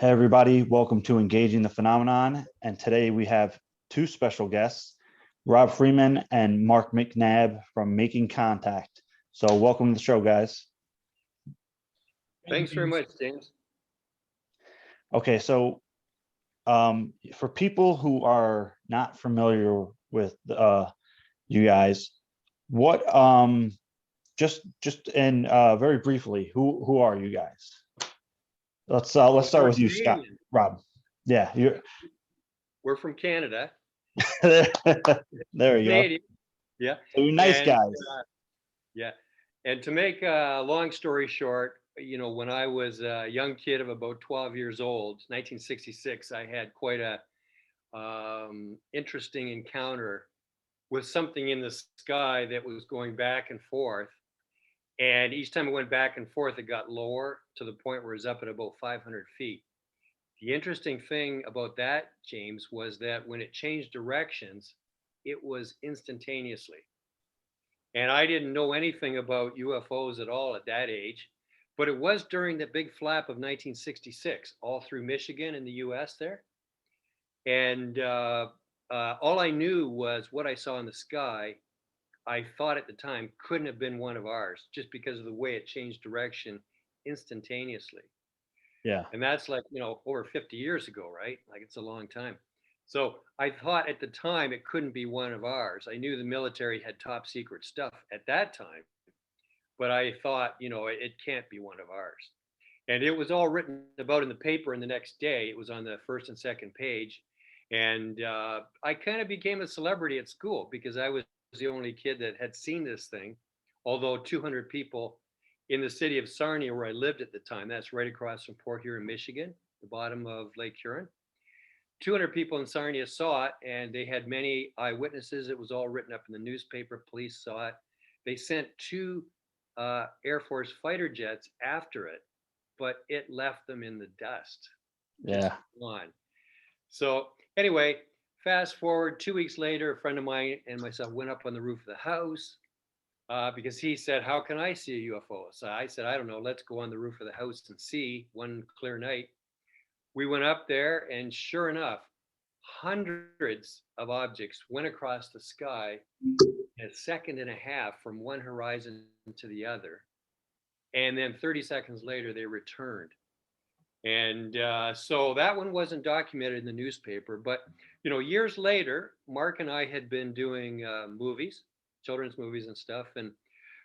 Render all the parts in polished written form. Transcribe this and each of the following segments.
Hey everybody, welcome to Engaging the Phenomenon. And today we have two special guests, Rob Freeman and Mark McNabb from Making Contact. So welcome to the show, guys. Thanks very much, James. Okay, so for people who are not familiar with you guys, what just in very briefly, who are you guys? Let's Well, start we're with you, Scott. Canadian. Rob. Yeah, you're We're from Canada. there you go. Canadian. Yeah. So you're nice And guys. yeah. And to make a long story short, when I was a young kid of about 12 years old, 1966, I had quite a interesting encounter with something in the sky that was going back and forth. And each time it went back and forth, it got lower to the point where it was up at about 500 feet. The interesting thing about that, James, was that when it changed directions, it was instantaneously. And I didn't know anything about UFOs at all at that age, but it was during the big flap of 1966, all through Michigan and the US there. And all I knew was what I saw in the sky. I thought at the time couldn't have been one of ours just because of the way it changed direction instantaneously. Yeah. And that's like, over 50 years ago, right? Like it's a long time. So I thought at the time it couldn't be one of ours. I knew the military had top secret stuff at that time, but I thought, it can't be one of ours. And it was all written about in the paper. And the next day it was on the first and second page. And I kind of became a celebrity at school because I was the only kid that had seen this thing, although 200 people in the city of Sarnia, where I lived at the time, that's right across from Port Huron, Michigan, the bottom of Lake Huron. 200 people in Sarnia saw it, and they had many eyewitnesses. It was all written up in the newspaper. Police saw it. They sent two Air Force fighter jets after it, but it left them in the dust. Yeah. Gone. So anyway, fast forward 2 weeks later, a friend of mine and myself went up on the roof of the house. Because he said, "How can I see a UFO?" So I said, "I don't know. Let's go on the roof of the house and see." One clear night, we went up there, and sure enough, hundreds of objects went across the sky in a second and a half from one horizon to the other. And then 30 seconds later, they returned. And so that one wasn't documented in the newspaper. But, years later, Mark and I had been doing movies, children's movies and stuff. And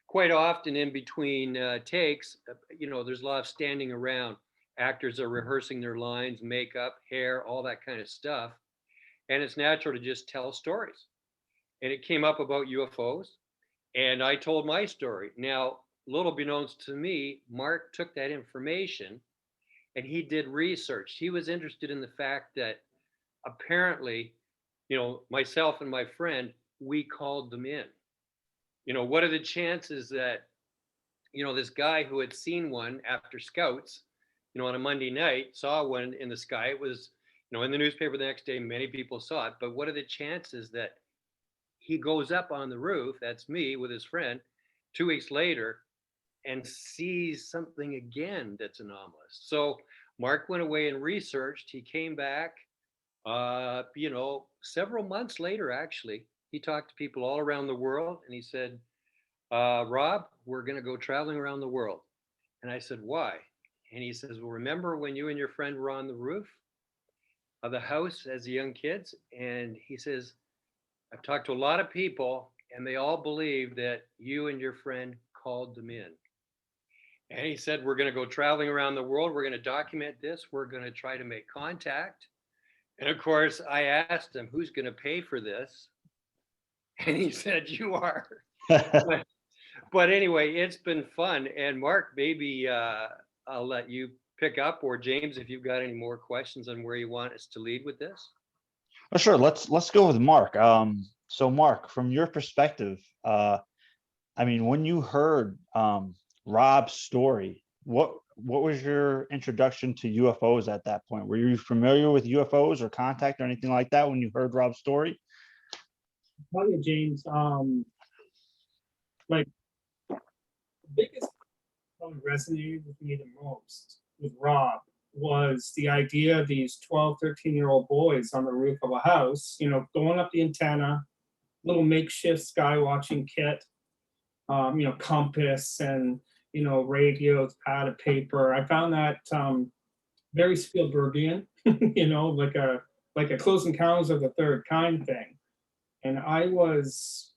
quite often in between takes, there's a lot of standing around. Actors are rehearsing their lines, makeup, hair, all that kind of stuff. And it's natural to just tell stories. And it came up about UFOs. And I told my story. Now, little beknownst to me, Mark took that information and he did research. He was interested in the fact that apparently, myself and my friend, we called them in. What are the chances that, this guy who had seen one after scouts, on a Monday night, saw one in the sky? It was, in the newspaper the next day, many people saw it. But what are the chances that he goes up on the roof, that's me with his friend, 2 weeks later, and sees something again that's anomalous? So Mark went away and researched. He came back, several months later, actually. He talked to people all around the world and he said, "Rob, we're going to go traveling around the world." And I said, "Why?" And he says, "Well, remember when you and your friend were on the roof of the house as young kids?" And he says, "I've talked to a lot of people and they all believe that you and your friend called them in." And he said, "We're going to go traveling around the world. We're going to document this. We're going to try to make contact." And of course, I asked him, "Who's going to pay for this?" And he said, "You are." But anyway, it's been fun. And Mark, maybe I'll let you pick up, or James, if you've got any more questions on where you want us to lead with this. Oh, sure. Let's go with Mark. So Mark, from your perspective, when you heard Rob's story, what was your introduction to UFOs at that point? Were you familiar with UFOs or contact or anything like that when you heard Rob's story? Tell you, James, like the biggest probably resonated with me the most with Rob was the idea of these 12, 13-year-old boys on the roof of a house, going up the antenna, little makeshift sky watching kit, compass and, radios, pad of paper. I found that very Spielbergian, like a Close Encounters of the Third Kind thing. And I was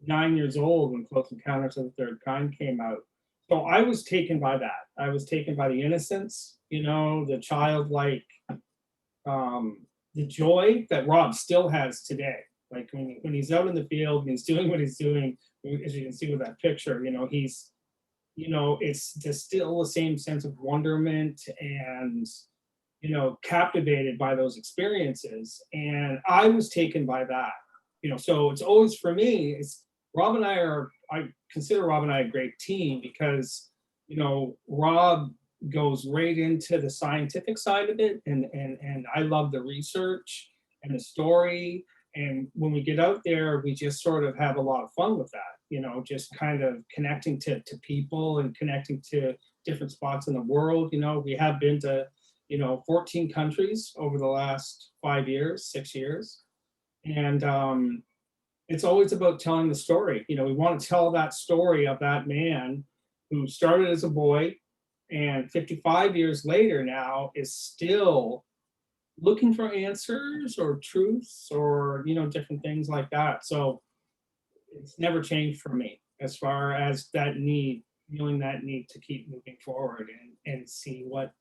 9 years old when Close Encounters of the Third Kind came out. So I was taken by that. I was taken by the innocence, the childlike, the joy that Rob still has today. Like when he's out in the field and he's doing what he's doing, as you can see with that picture, he's, it's just still the same sense of wonderment and, captivated by those experiences. And I was taken by that, so it's always for me, I consider Rob and I a great team because, Rob goes right into the scientific side of it. And I love the research and the story. And when we get out there, we just sort of have a lot of fun with that, just kind of connecting to people and connecting to different spots in the world. We have been to, 14 countries over the last 6 years. And it's always about telling the story. We want to tell that story of that man who started as a boy and 55 years later now is still looking for answers or truths or, different things like that. So it's never changed for me as far as feeling that need to keep moving forward and see what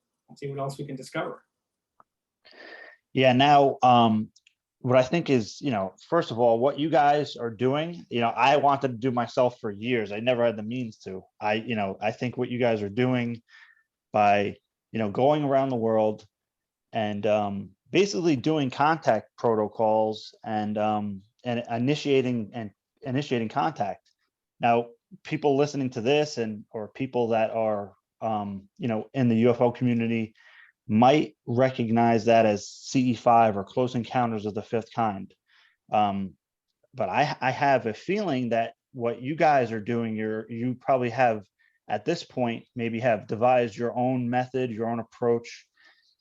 else we can discover. Yeah. Now, what I think is, first of all, what you guys are doing, I wanted to do myself for years. I never had the means to. I think what you guys are doing by, going around the world and basically doing contact protocols and initiating contact. Now, people listening to this or people that are in the UFO community might recognize that as CE5 or Close Encounters of the Fifth Kind. But I have a feeling that what you guys are doing, you probably have at this point maybe have devised your own method, your own approach,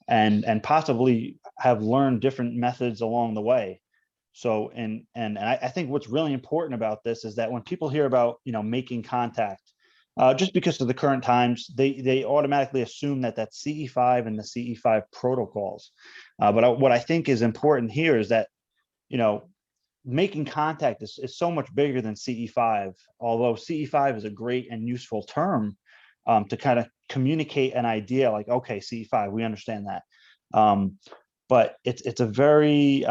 and possibly have learned different methods along the way. So and I think what's really important about this is that when people hear about making contact, just because of the current times, they automatically assume that that's CE5 and the CE5 protocols. But what I think is important here is that making contact is so much bigger than CE5. Although CE5 is a great and useful term to kind of communicate an idea, like, okay, CE5, we understand that. But it's a very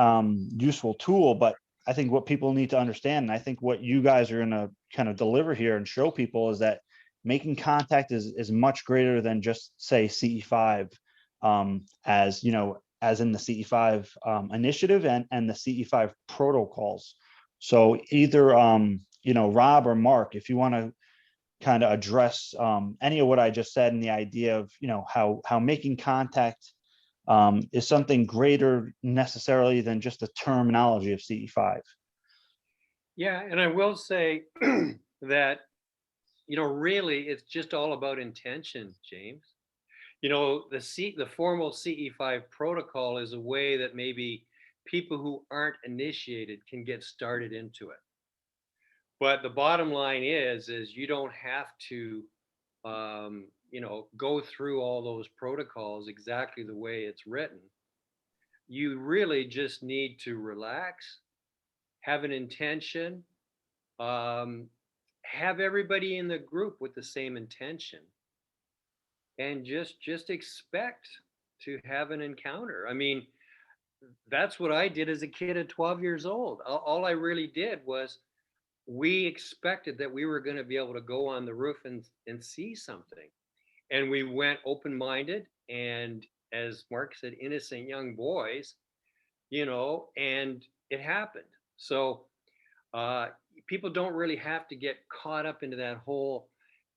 useful tool. But I think what people need to understand, and I think what you guys are going to kind of deliver here and show people, is that making contact is much greater than just say CE5, as in the CE5 initiative and the CE5 protocols. So either Rob or Mark, if you want to kind of address any of what I just said and the idea of how making contact is something greater necessarily than just the terminology of CE5. Yeah, and I will say that, really it's just all about intention, James. The formal CE5 protocol is a way that maybe people who aren't initiated can get started into it. But the bottom line is you don't have to, go through all those protocols exactly the way it's written. You really just need to relax, have an intention, have everybody in the group with the same intention, and just expect to have an encounter. I mean, that's what I did as a kid at 12 years old. All I really did was we expected that we were going to be able to go on the roof and see something. And we went open-minded and, as Mark said, innocent young boys, and it happened. So people don't really have to get caught up into that whole,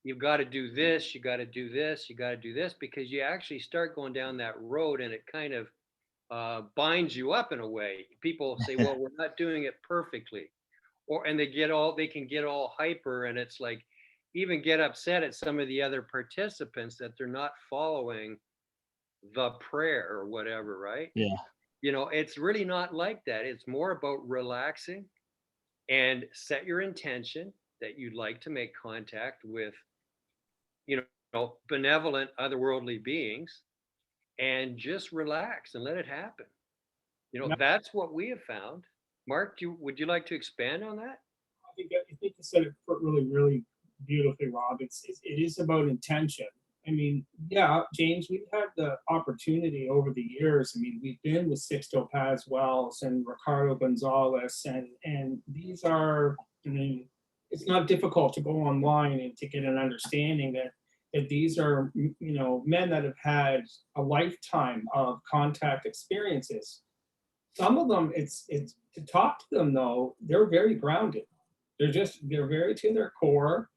you've got to do this, you got to do this, you got to do this, because you actually start going down that road and it kind of binds you up in a way. People say, well, we're not doing it perfectly. And they can get all hyper, and it's like, even get upset at some of the other participants that they're not following the prayer or whatever, right? Yeah. It's really not like that. It's more about relaxing and set your intention that you'd like to make contact with, benevolent otherworldly beings, and just relax and let it happen. And That's what we have found. Mark, would you like to expand on that? I think you said it really, really beautifully, Rob. It is about intention. I mean, yeah, James, we've had the opportunity over the years. I mean, we've been with Sixto Paz Wells and Ricardo Gonzalez, and these are, I mean, it's not difficult to go online and to get an understanding that these are, men that have had a lifetime of contact experiences. Some of them, it's to talk to them though, they're very grounded. They're very to their core.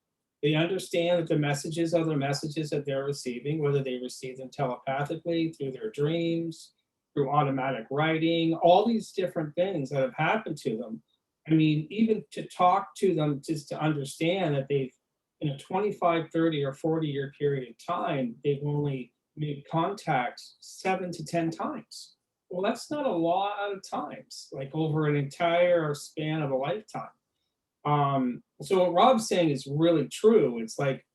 They understand that the messages are the messages that they're receiving, whether they receive them telepathically, through their dreams, through automatic writing, all these different things that have happened to them. I mean, even to talk to them, just to understand that they've, in a 25, 30, or 40-year period of time, they've only made contact 7 to 10 times. Well, that's not a lot of times, like over an entire span of a lifetime. So what Rob's saying is really true. It's like,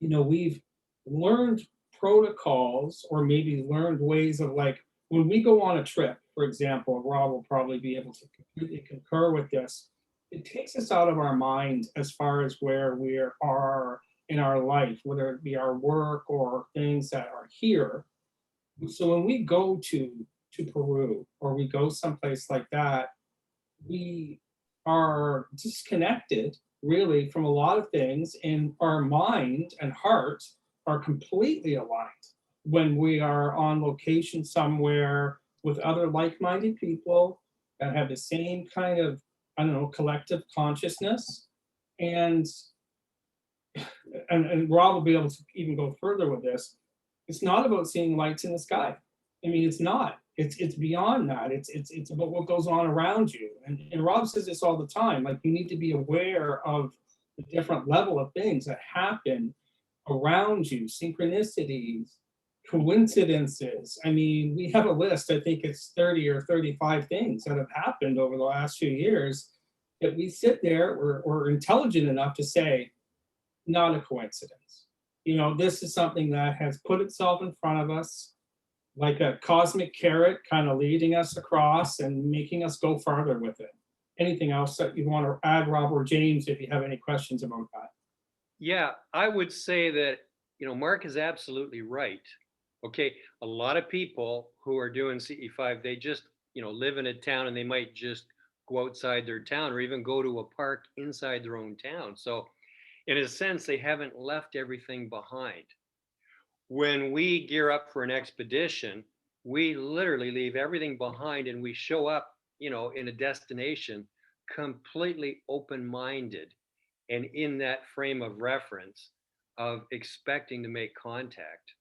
we've learned protocols, or maybe learned ways of, like, when we go on a trip, for example, Rob will probably be able to completely concur with this. It takes us out of our mind as far as where we are in our life, whether it be our work or things that are here. So when we go to Peru, or we go someplace like that, we are disconnected really from a lot of things, and our mind and heart are completely aligned when we are on location somewhere with other like-minded people that have the same kind of, I don't know, collective consciousness. And and Rob will be able to even go further with this. It's not about seeing lights in the sky. I mean, it's not. It's beyond that. It's about what goes on around you. And Rob says this all the time. Like, you need to be aware of the different level of things that happen around you, synchronicities, coincidences. I mean, we have a list. I think it's 30 or 35 things that have happened over the last few years that we sit there. We're intelligent enough to say, not a coincidence. This is something that has put itself in front of us like a cosmic carrot, kind of leading us across and making us go farther with it. Anything else that you want to add, Rob or James, if you have any questions about that? Yeah, I would say that, Mark is absolutely right. Okay, a lot of people who are doing CE5, they just, live in a town, and they might just go outside their town, or even go to a park inside their own town. So, in a sense, they haven't left everything behind. When we gear up for an expedition, we literally leave everything behind, and we show up, in a destination completely open minded, and in that frame of reference of expecting to make contact.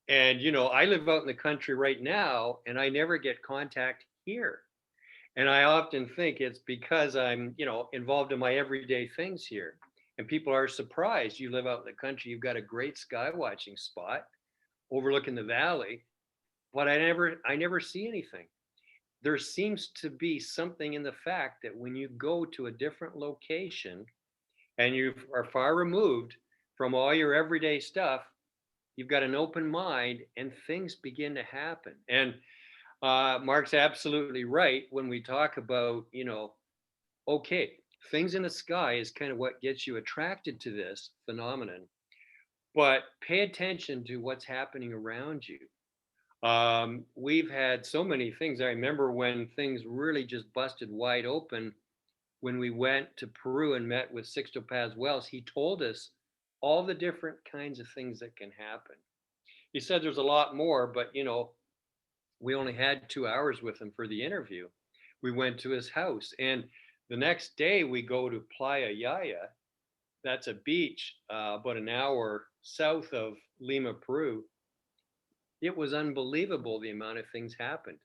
And, I live out in the country right now, and I never get contact here. And I often think it's because I'm, involved in my everyday things here. And people are surprised. You live out in the country, you've got a great sky watching spot overlooking the valley, but I never see anything. There seems to be something in the fact that when you go to a different location and you are far removed from all your everyday stuff, you've got an open mind, and things begin to happen. And Mark's absolutely right when we talk about, okay, things in the sky is kind of what gets you attracted to this phenomenon, but pay attention to what's happening around you. We've had so many things. I remember when things really just busted wide open when we went to Peru and met with Sixto Paz Wells. He told us all the different kinds of things that can happen. He said there's a lot more, but we only had 2 hours with him for the interview. We went to his house, and the next day we go to Playa Yaya. That's a beach about an hour south of Lima, Peru. It was unbelievable the amount of things happened.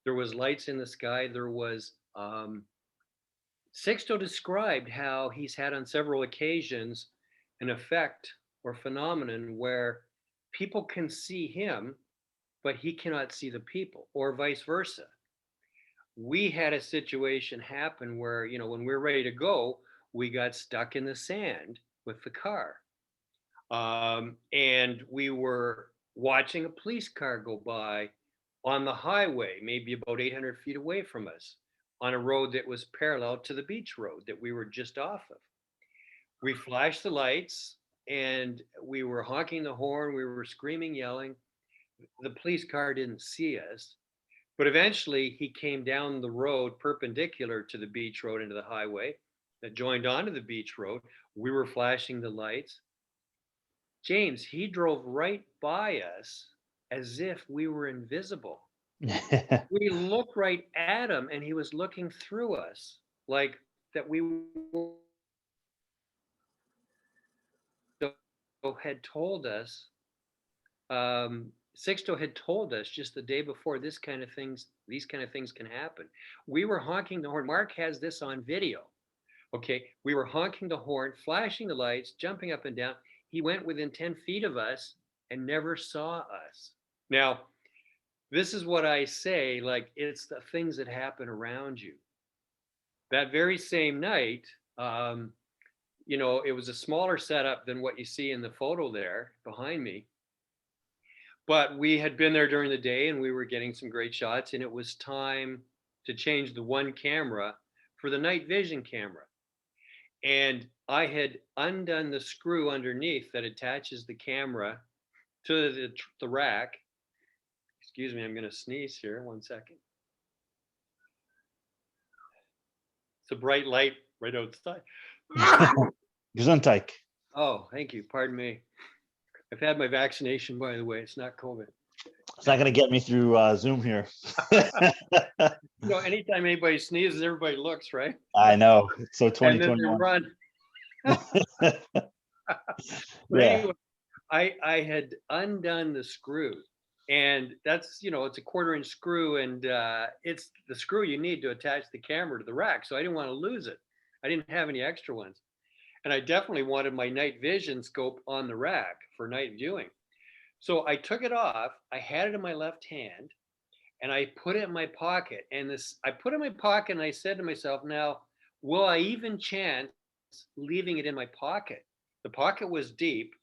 There was lights in the sky. There was Sixto described how he's had on several occasions an effect or phenomenon where people can see him but he cannot see the people, or vice versa. We had a situation happen where, when we were ready to go, we got stuck in the sand with the car. And we were watching a police car go by on the highway, maybe about 800 feet away from us, on a road that was parallel to the beach road that we were just off of. We flashed the lights and we were honking the horn, we were screaming, yelling. The police car didn't see us, but eventually he came down the road perpendicular to the beach road into the highway that joined onto the beach road. We were flashing the lights. James, he drove right by us as if we were invisible. We looked right at him and he was looking through us like that we had told us. Sixto had told us just the day before these kind of things can happen. We were honking the horn. Mark has this on video. Okay, we were honking the horn, flashing the lights, jumping up and down. He went within 10 feet of us and never saw us. Now, this is what I say, like, it's the things that happen around you. That very same night, it was a smaller setup than what you see in the photo there behind me. But we had been there during the day and we were getting some great shots, and it was time to change the one camera for the night vision camera. And I had undone the screw underneath that attaches the camera to the rack. Excuse me, I'm going to sneeze here. 1 second. It's a bright light right outside. Gesundheit. Oh, thank you. Pardon me. I've had my vaccination, by the way. It's not COVID. It's not going to get me through Zoom here. Anytime anybody sneezes, everybody looks, right? I know. It's so And then they 2021. run. But anyway, I had undone the screw, and that's, it's a 1/4-inch screw, and it's the screw you need to attach the camera to the rack. So I didn't want to lose it. I didn't have any extra ones. And I definitely wanted my night vision scope on the rack for night viewing. So I took it off, I had it in my left hand, and I put it in my pocket. And I put it in my pocket and I said to myself, now, will I even chance leaving it in my pocket? The pocket was deep,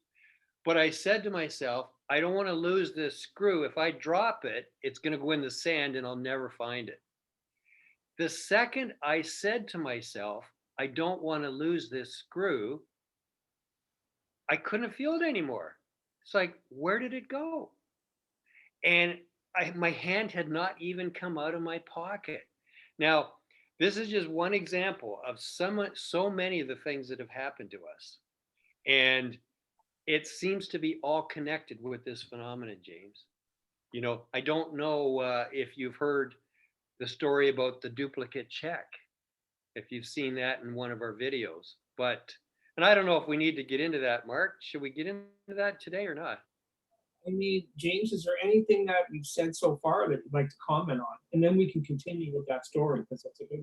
but I said to myself, I don't want to lose this screw. If I drop it, it's going to go in the sand and I'll never find it. The second I said to myself, I don't want to lose this screw, I couldn't feel it anymore. It's like, where did it go? And my hand had not even come out of my pocket. Now, this is just one example of so many of the things that have happened to us. And it seems to be all connected with this phenomenon, James. I don't know if you've heard the story about the duplicate check, if you've seen that in one of our videos. And I don't know if we need to get into that, Mark. Should we get into that today or not? I mean, James, is there anything that you've said so far that you'd like to comment on? And then we can continue with that story because that's a good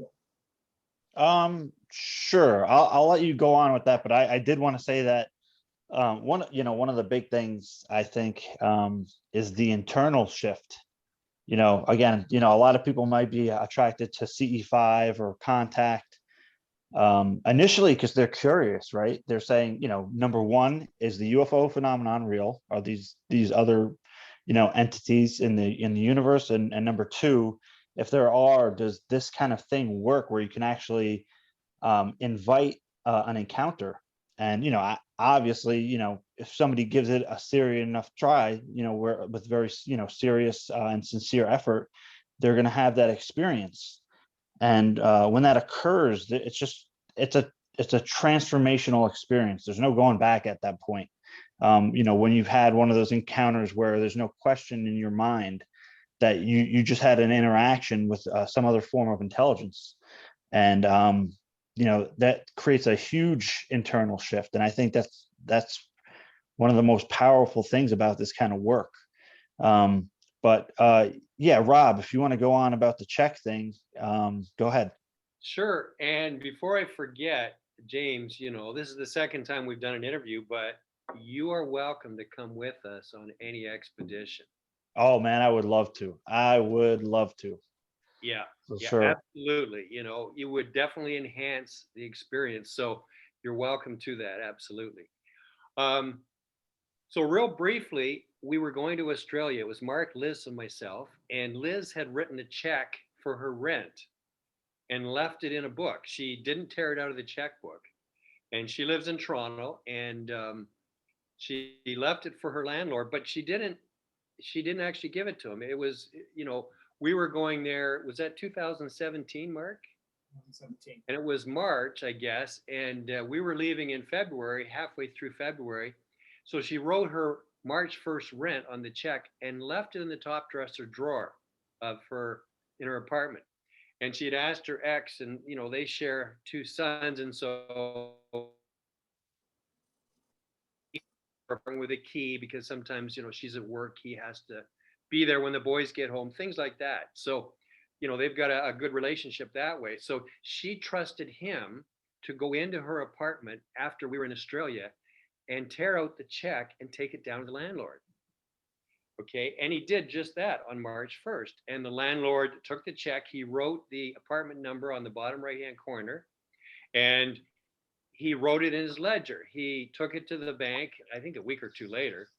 one. Sure. I'll let you go on with that, but I did want to say that one of the big things I think is the internal shift. Again, a lot of people might be attracted to CE5 or contact initially because they're curious, right? They're saying, number one, is the UFO phenomenon real? Are these other, entities in the universe? And number two, if there are, does this kind of thing work where you can actually invite an encounter? And, obviously, if somebody gives it a serious enough try, where with very, serious and sincere effort, they're going to have that experience. And when that occurs, it's a transformational experience. There's no going back at that point. When you've had one of those encounters where there's no question in your mind that you just had an interaction with some other form of intelligence. And that creates a huge internal shift. And I think that's one of the most powerful things about this kind of work. But yeah, Rob, if you want to go on about the check thing, go ahead. Sure. And before I forget, James, this is the second time we've done an interview, but you are welcome to come with us on any expedition. Oh man, I would love to. I would love to, Yeah, for yeah, sure. absolutely. You know, you would definitely enhance the experience. So you're welcome to that. Absolutely. Um, so real briefly, we were going to Australia. It was Mark, Liz, and myself, and Liz had written a check for her rent and left it in a book. She didn't tear it out of the checkbook, and she lives in Toronto, and she left it for her landlord, but she didn't actually give it to him. It was, we were going there. Was that 2017, Mark? 17. And it was March, I guess, and we were leaving in February, halfway through February. So she wrote her March 1st rent on the check and left it in the top dresser drawer of her in her apartment. And she had asked her ex, and they share two sons, and so with a key because sometimes she's at work, he has to be there when the boys get home, things like that. So they've got a good relationship that way. So she trusted him to go into her apartment after we were in Australia and tear out the check and take it down to the landlord. Okay, and he did just that on March 1st, and the landlord took the check. He wrote the apartment number on the bottom right hand corner, and he wrote it in his ledger. He took it to the bank, I think a week or two later.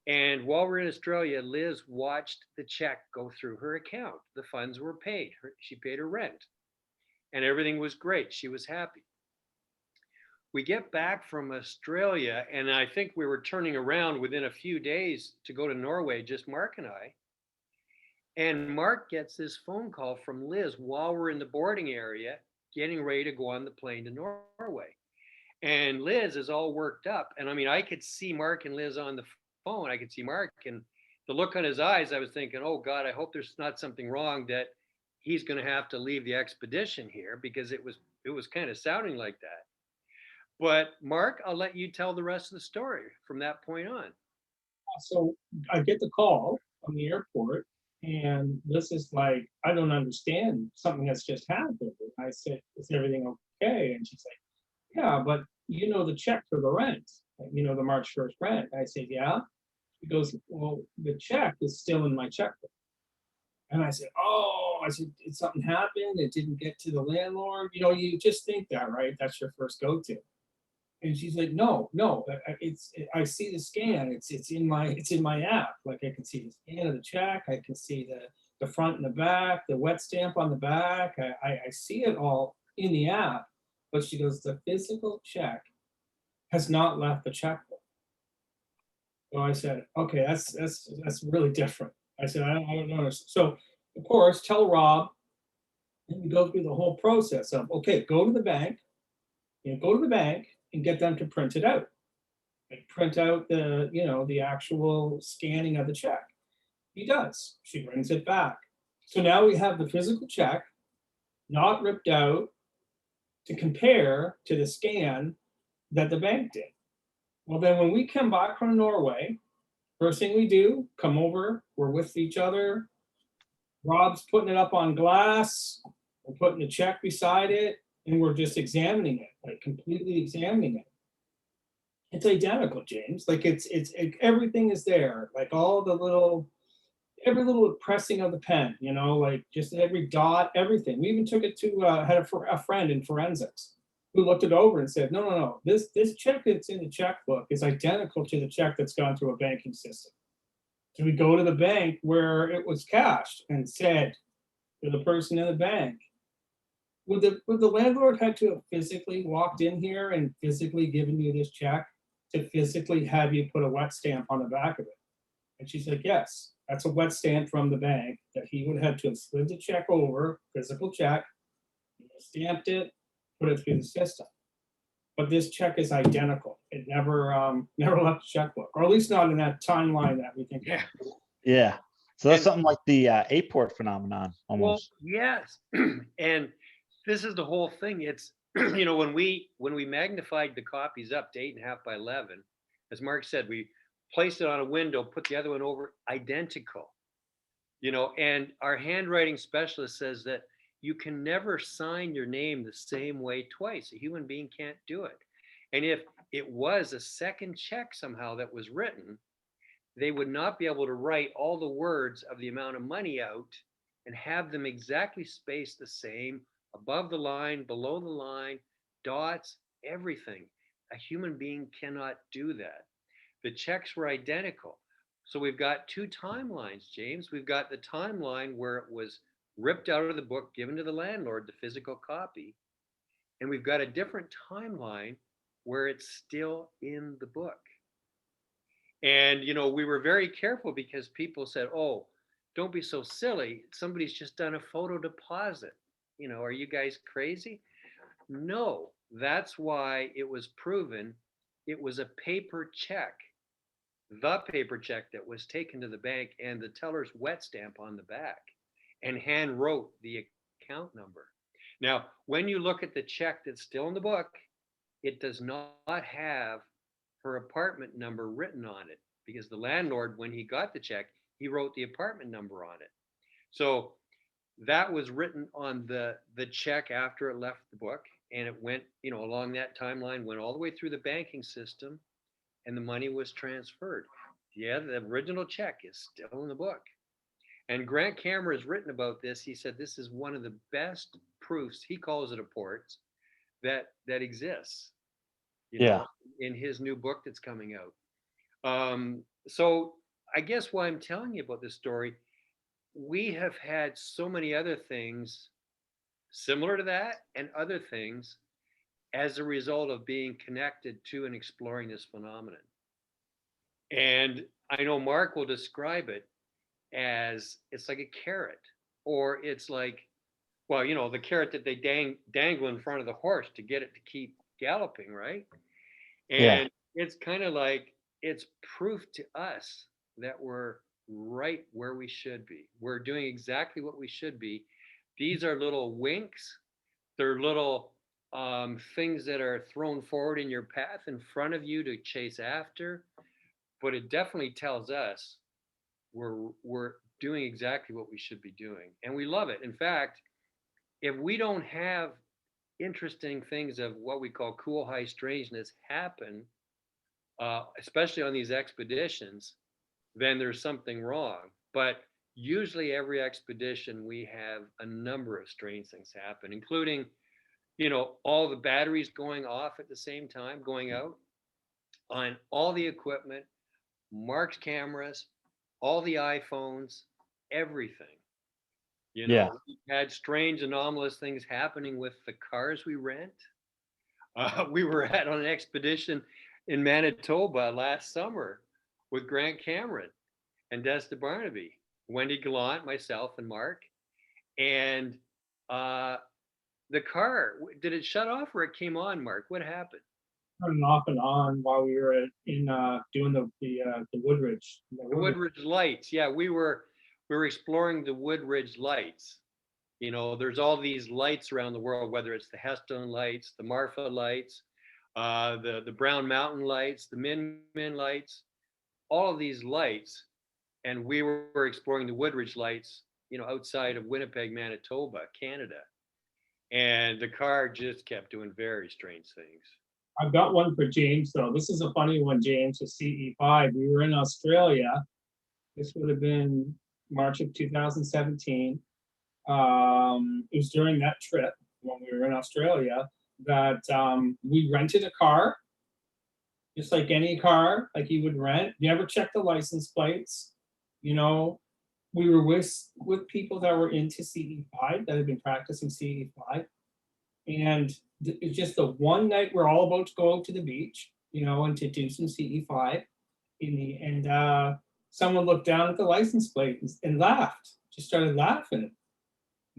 And while we're in Australia, Liz watched the check go through her account. The funds were paid. She paid her rent, and everything was great. She was happy. We get back from Australia, and I think we were turning around within a few days to go to Norway, just Mark and I. And Mark gets this phone call from Liz while we're in the boarding area, getting ready to go on the plane to Norway. And Liz is all worked up. And I mean, I could see Mark and Liz on the phone. I could see Mark and the look on his eyes. I was thinking, oh God, I hope there's not something wrong that he's going to have to leave the expedition here, because it was kind of sounding like that. But Mark, I'll let you tell the rest of the story from that point on. So I get the call from the airport, and this is like, I don't understand something that's just happened. And I said, is everything okay? And she's like, yeah, but the check for the rent, like, the March 1st rent. I said, yeah. She goes, well, the check is still in my checkbook. And I said, oh, I said, did something happen? It didn't get to the landlord. You just think that, right? That's your first go-to. And she's like, no, no, I see the scan. It's in my app. Like, I can see the scan of the check. I can see the front and the back, the wet stamp on the back. I see it all in the app. But she goes, the physical check has not left the checkbook. So I said, okay, that's really different. I said, I don't know. So of course, tell Rob, and we go through the whole process of, okay, go to the bank, and get them to print it out. Like, print out the actual scanning of the check. He does. She brings it back. So now we have the physical check, not ripped out, to compare to the scan that the bank did. Well, then when we come back from Norway, first thing we do, come over, we're with each other. Rob's putting it up on glass, we're putting the check beside it, and we're just examining it, like completely examining it. It's identical, James. Like, everything is there, like every little pressing of the pen, like just every dot, everything. We even took it to had a friend in forensics who looked it over and said, no, no, no, this check that's in the checkbook is identical to the check that's gone through a banking system. So we go to the bank where it was cashed and said to the person in the bank, would the landlord had to have physically walked in here and physically given you this check to physically have you put a wet stamp on the back of it? And she's like, yes, that's a wet stamp from the bank that he would have to have slid the check over, physical check, stamped it, put it through the system. But this check is identical. It never left the checkbook, or at least not in that timeline that we think. Yeah. Yeah. So that's And something like the A-port phenomenon well, almost. yes. And this is the whole thing. It's when we magnified the copies up to 8.5 by 11, as Mark said, we placed it on a window, put the other one over, identical. And our handwriting specialist says that you can never sign your name the same way twice. A human being can't do it. And if it was a second check somehow that was written, they would not be able to write all the words of the amount of money out and have them exactly spaced the same, above the line, below the line, dots, everything. A human being cannot do that. The checks were identical. So we've got two timelines, James. We've got the timeline where it was ripped out of the book, given to the landlord, the physical copy. And we've got a different timeline where it's still in the book. And, we were very careful because people said, oh, don't be so silly. Somebody's just done a photo deposit. Are you guys crazy? No, that's why it was proven it was a paper check, the paper check that was taken to the bank and the teller's wet stamp on the back and hand wrote the account number. Now, when you look at the check that's still in the book, it does not have her apartment number written on it because the landlord, when he got the check, he wrote the apartment number on it. So that was written on the check after it left the book, and it went, along that timeline, went all the way through the banking system, and the money was transferred. Yeah, the original check is still in the book. And Grant Cameron has written about this. He said this is one of the best proofs, he calls it a port, that exists, Yeah. in his new book that's coming out. So I guess why I'm telling you about this story, we have had so many other things similar to that and other things as a result of being connected to and exploring this phenomenon. And I know Mark will describe it as it's like a carrot, or it's like, well, the carrot that they dangle in front of the horse to get it to keep galloping, right? Yeah. And it's kind of like it's proof to us that we're right where we should be. We're doing exactly what we should be. These are little winks. They're little things that are thrown forward in your path in front of you to chase after. But it definitely tells us we're doing exactly what we should be doing. And we love it. In fact, if we don't have interesting things of what we call cool high strangeness happen, especially on these expeditions, then there's something wrong. But usually every expedition, we have a number of strange things happen, including, all the batteries going off at the same time, going out on all the equipment, Mark's cameras, all the iPhones, everything. Yeah. We've had strange, anomalous things happening with the cars we rent. We were on an expedition in Manitoba last summer with Grant Cameron and Desta Barnaby, Wendy Gallant, myself, and Mark. And the car, did it shut off or it came on, Mark? What happened? Turning off and on while we were in doing the Woodridge. The Woodridge lights. Yeah, we were exploring the Woodridge lights. There's all these lights around the world, whether it's the Heston lights, the Marfa lights, the Brown Mountain lights, the Min lights, all of these lights. And we were exploring the Woodridge lights, outside of Winnipeg, Manitoba, Canada. And the car just kept doing very strange things. I've got one for James, though. This is a funny one, James, with CE5. We were in Australia. This would have been March of 2017. It was during that trip when we were in Australia that we rented a car, just like any car, like you would rent. Never checked the license plates. We were with people that were into CE5, that had been practicing CE5. And it's just the one night we're all about to go out to the beach, and to do some CE5. And someone looked down at the license plate and laughed, just started laughing.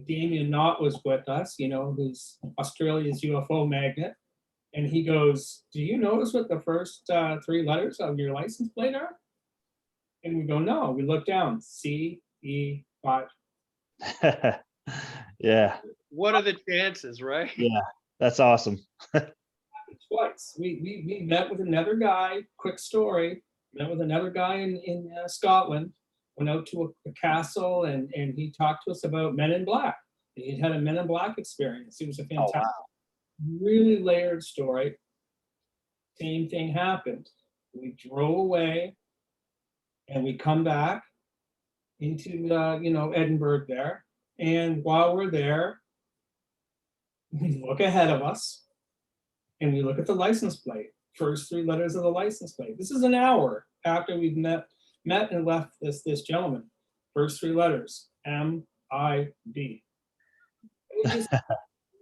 Damien Knott was with us, who's Australia's UFO magnet. And he goes, "Do you notice what the first 3 letters of your license plate are?" And we go, "No." We look down, CE5. Yeah. What are the chances, right? Yeah. That's awesome. Twice. We met with another guy, quick story, met with another guy in Scotland, went out to a castle and he talked to us about Men in Black. He had a Men in Black experience. It was a fantastic, really layered story. Same thing happened. We drove away And we come back into, Edinburgh there. And while we're there, we look ahead of us and we look at the license plate, first three letters of the license plate. This is an hour after we've met and left this gentleman. First three letters, MIB. We just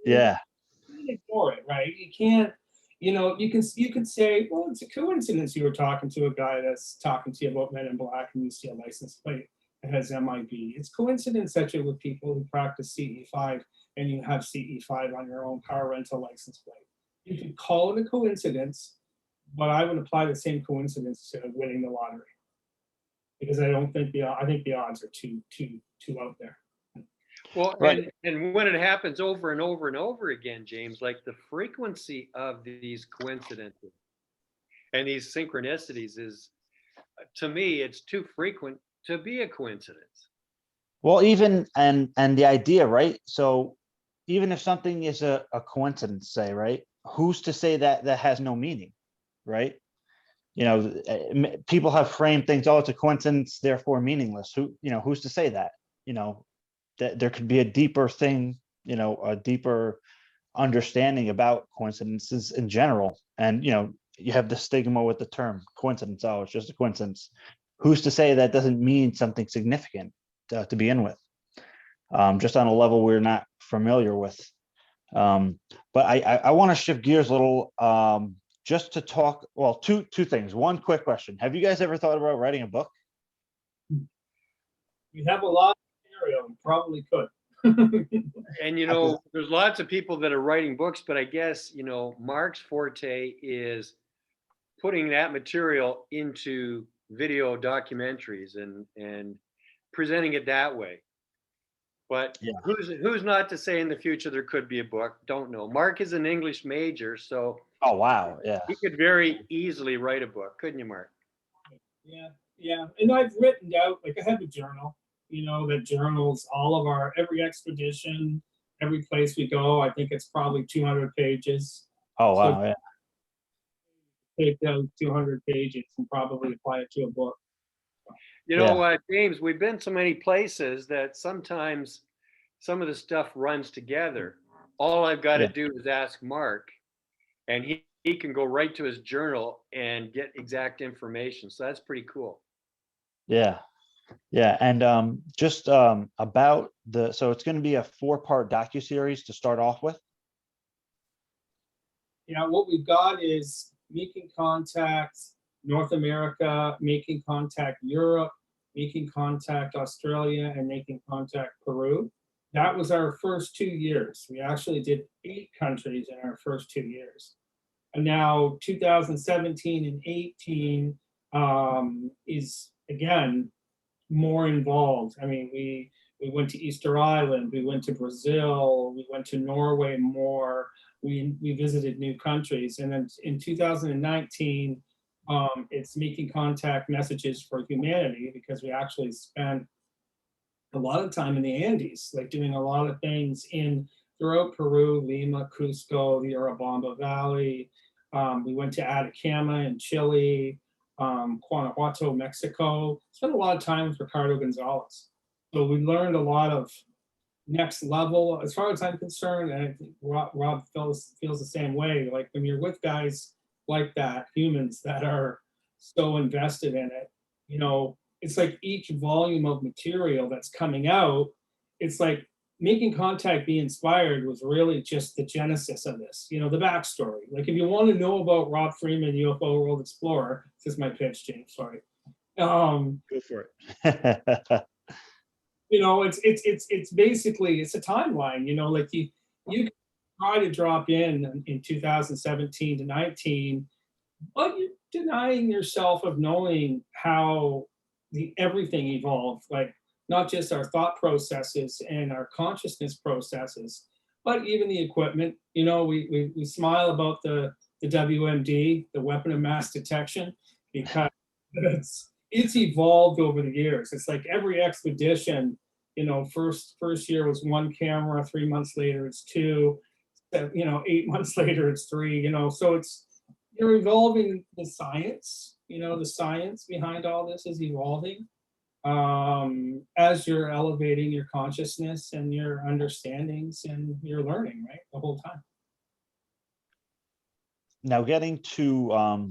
Yeah. can't ignore it, right? You can't, you could say, well, it's a coincidence you were talking to a guy that's talking to you about Men in Black and you see a license plate that has MIB. It's coincidence that you're with people who practice CE5 and you have CE5 on your own car rental license plate. You could call it a coincidence, but I would apply the same coincidence to winning the lottery, because I think the odds are too out there. Well, Right. and when it happens over and over and over again, James, like the frequency of these coincidences and these synchronicities is, to me, it's too frequent to be a coincidence. Well, even and the idea, right? So even if something is a coincidence, say, right? Who's to say that that has no meaning, right? People have framed things, oh, it's a coincidence, therefore meaningless. Who's to say that? That there could be a deeper thing, a deeper understanding about coincidences in general. And you have the stigma with the term coincidence. Oh, it's just a coincidence. Who's to say that doesn't mean something significant to begin with, just on a level we're not familiar with. But I want to shift gears a little, just to talk. Well, two things. One quick question: have you guys ever thought about writing a book? We have a lot of material and probably could. And there's lots of people that are writing books, but I guess Mark's forte is putting that material into video documentaries and presenting it that way. But Yeah. who's not to say in the future there could be a book? Don't know. Mark is an English major, so Oh, wow. Yeah. he could very easily write a book, couldn't you, Mark? Yeah. And I've written out, like, I have a journal, that journals all of every expedition, every place we go. I think it's probably 200 pages. Oh, So wow. Yeah. take those 200 pages and probably apply it to a book. James, we've been so many places that sometimes some of the stuff runs together. All I've got to Yeah. do is ask Mark, and he can go right to his journal and get exact information. So that's pretty cool. Yeah. Yeah. And just about so it's going to be a 4-part docu-series to start off with. What we've got is Making Contact North America, Making Contact Europe, Making Contact Australia, and Making Contact Peru. That was our first 2 years. We actually did 8 countries in our first 2 years. And now 2017 and 18 is, again, more involved. I mean, we went to Easter Island, we went to Brazil, we went to Norway more. We visited new countries. And then in 2019, it's Making Contact Messages for Humanity, because we actually spent a lot of time in the Andes, like doing a lot of things throughout Peru, Lima, Cusco, the Urubamba Valley. We went to Atacama in Chile, Guanajuato, Mexico. Spent a lot of time with Ricardo Gonzalez. So we learned a lot of next level, as far as I'm concerned, and I think Rob feels the same way. Like, when you're with guys like that, humans that are so invested in it, it's like each volume of material that's coming out, it's like Making Contact Be Inspired was really just the genesis of this, the backstory. Like, if you want to know about Rob Freeman, UFO World Explorer, this is my pitch, James, sorry. Go for it. It's basically, it's a timeline, like you can try to drop in 2017 to 19, but you're denying yourself of knowing how everything evolved, like not just our thought processes and our consciousness processes, but even the equipment. We smile about the WMD, the weapon of mass detection, because it's evolved over the years. It's like every expedition, first year was 1 camera, 3 months later it's 2, 8 months later it's 3, so you're evolving the science, You know, the science behind all this is evolving as you're elevating your consciousness and your understandings and your learning, right? The whole time. Now getting to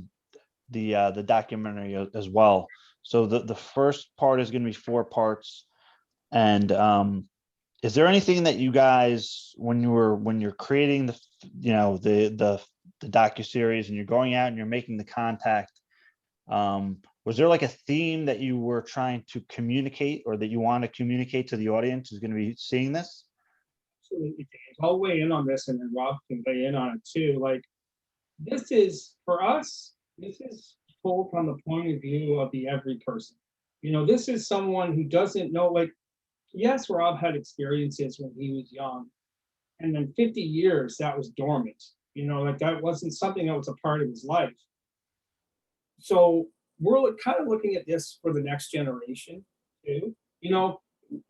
the documentary as well. So the first part is going to be 4 parts, and is there anything that you guys, when you're creating the docu-series and you're going out and you're making the contact, was there like a theme that you were trying to communicate or that you want to communicate to the audience who's going to be seeing this? Absolutely, James. I'll weigh in on this, and then Rob can weigh in on it too. Like, this is for us. This is told from the point of view of the every person. You know, this is someone who doesn't know. Like, yes, Rob had experiences when he was young, and then 50 years that was dormant. You know, like that wasn't something that was a part of his life. So we're kind of looking at this for the next generation too. You know,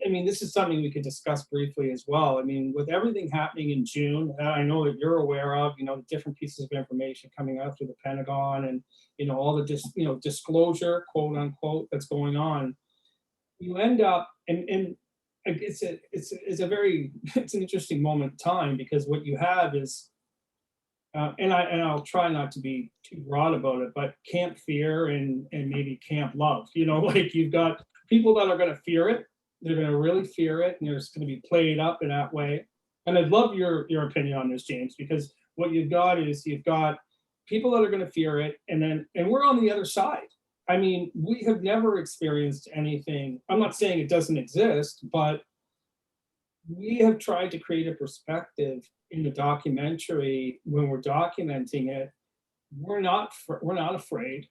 I mean, this is something we could discuss briefly as well. I mean, with everything happening in June, I know that you're aware of, you know, the different pieces of information coming out through the Pentagon and, you know, all the disclosure, quote unquote, that's going on. You end up, and it's a very it's an interesting moment in time, because what you have is and I'll try not to be too broad about it, but camp fear and maybe camp love. You know, like you've got people that are going to fear it. They're going to really fear it, and it's going to be played up in that way. And I'd love your opinion on this, James, because what you've got is you've got people that are going to fear it, and we're on the other side. I mean, we have never experienced anything. I'm not saying it doesn't exist, but we have tried to create a perspective in the documentary when we're documenting it. We're not afraid.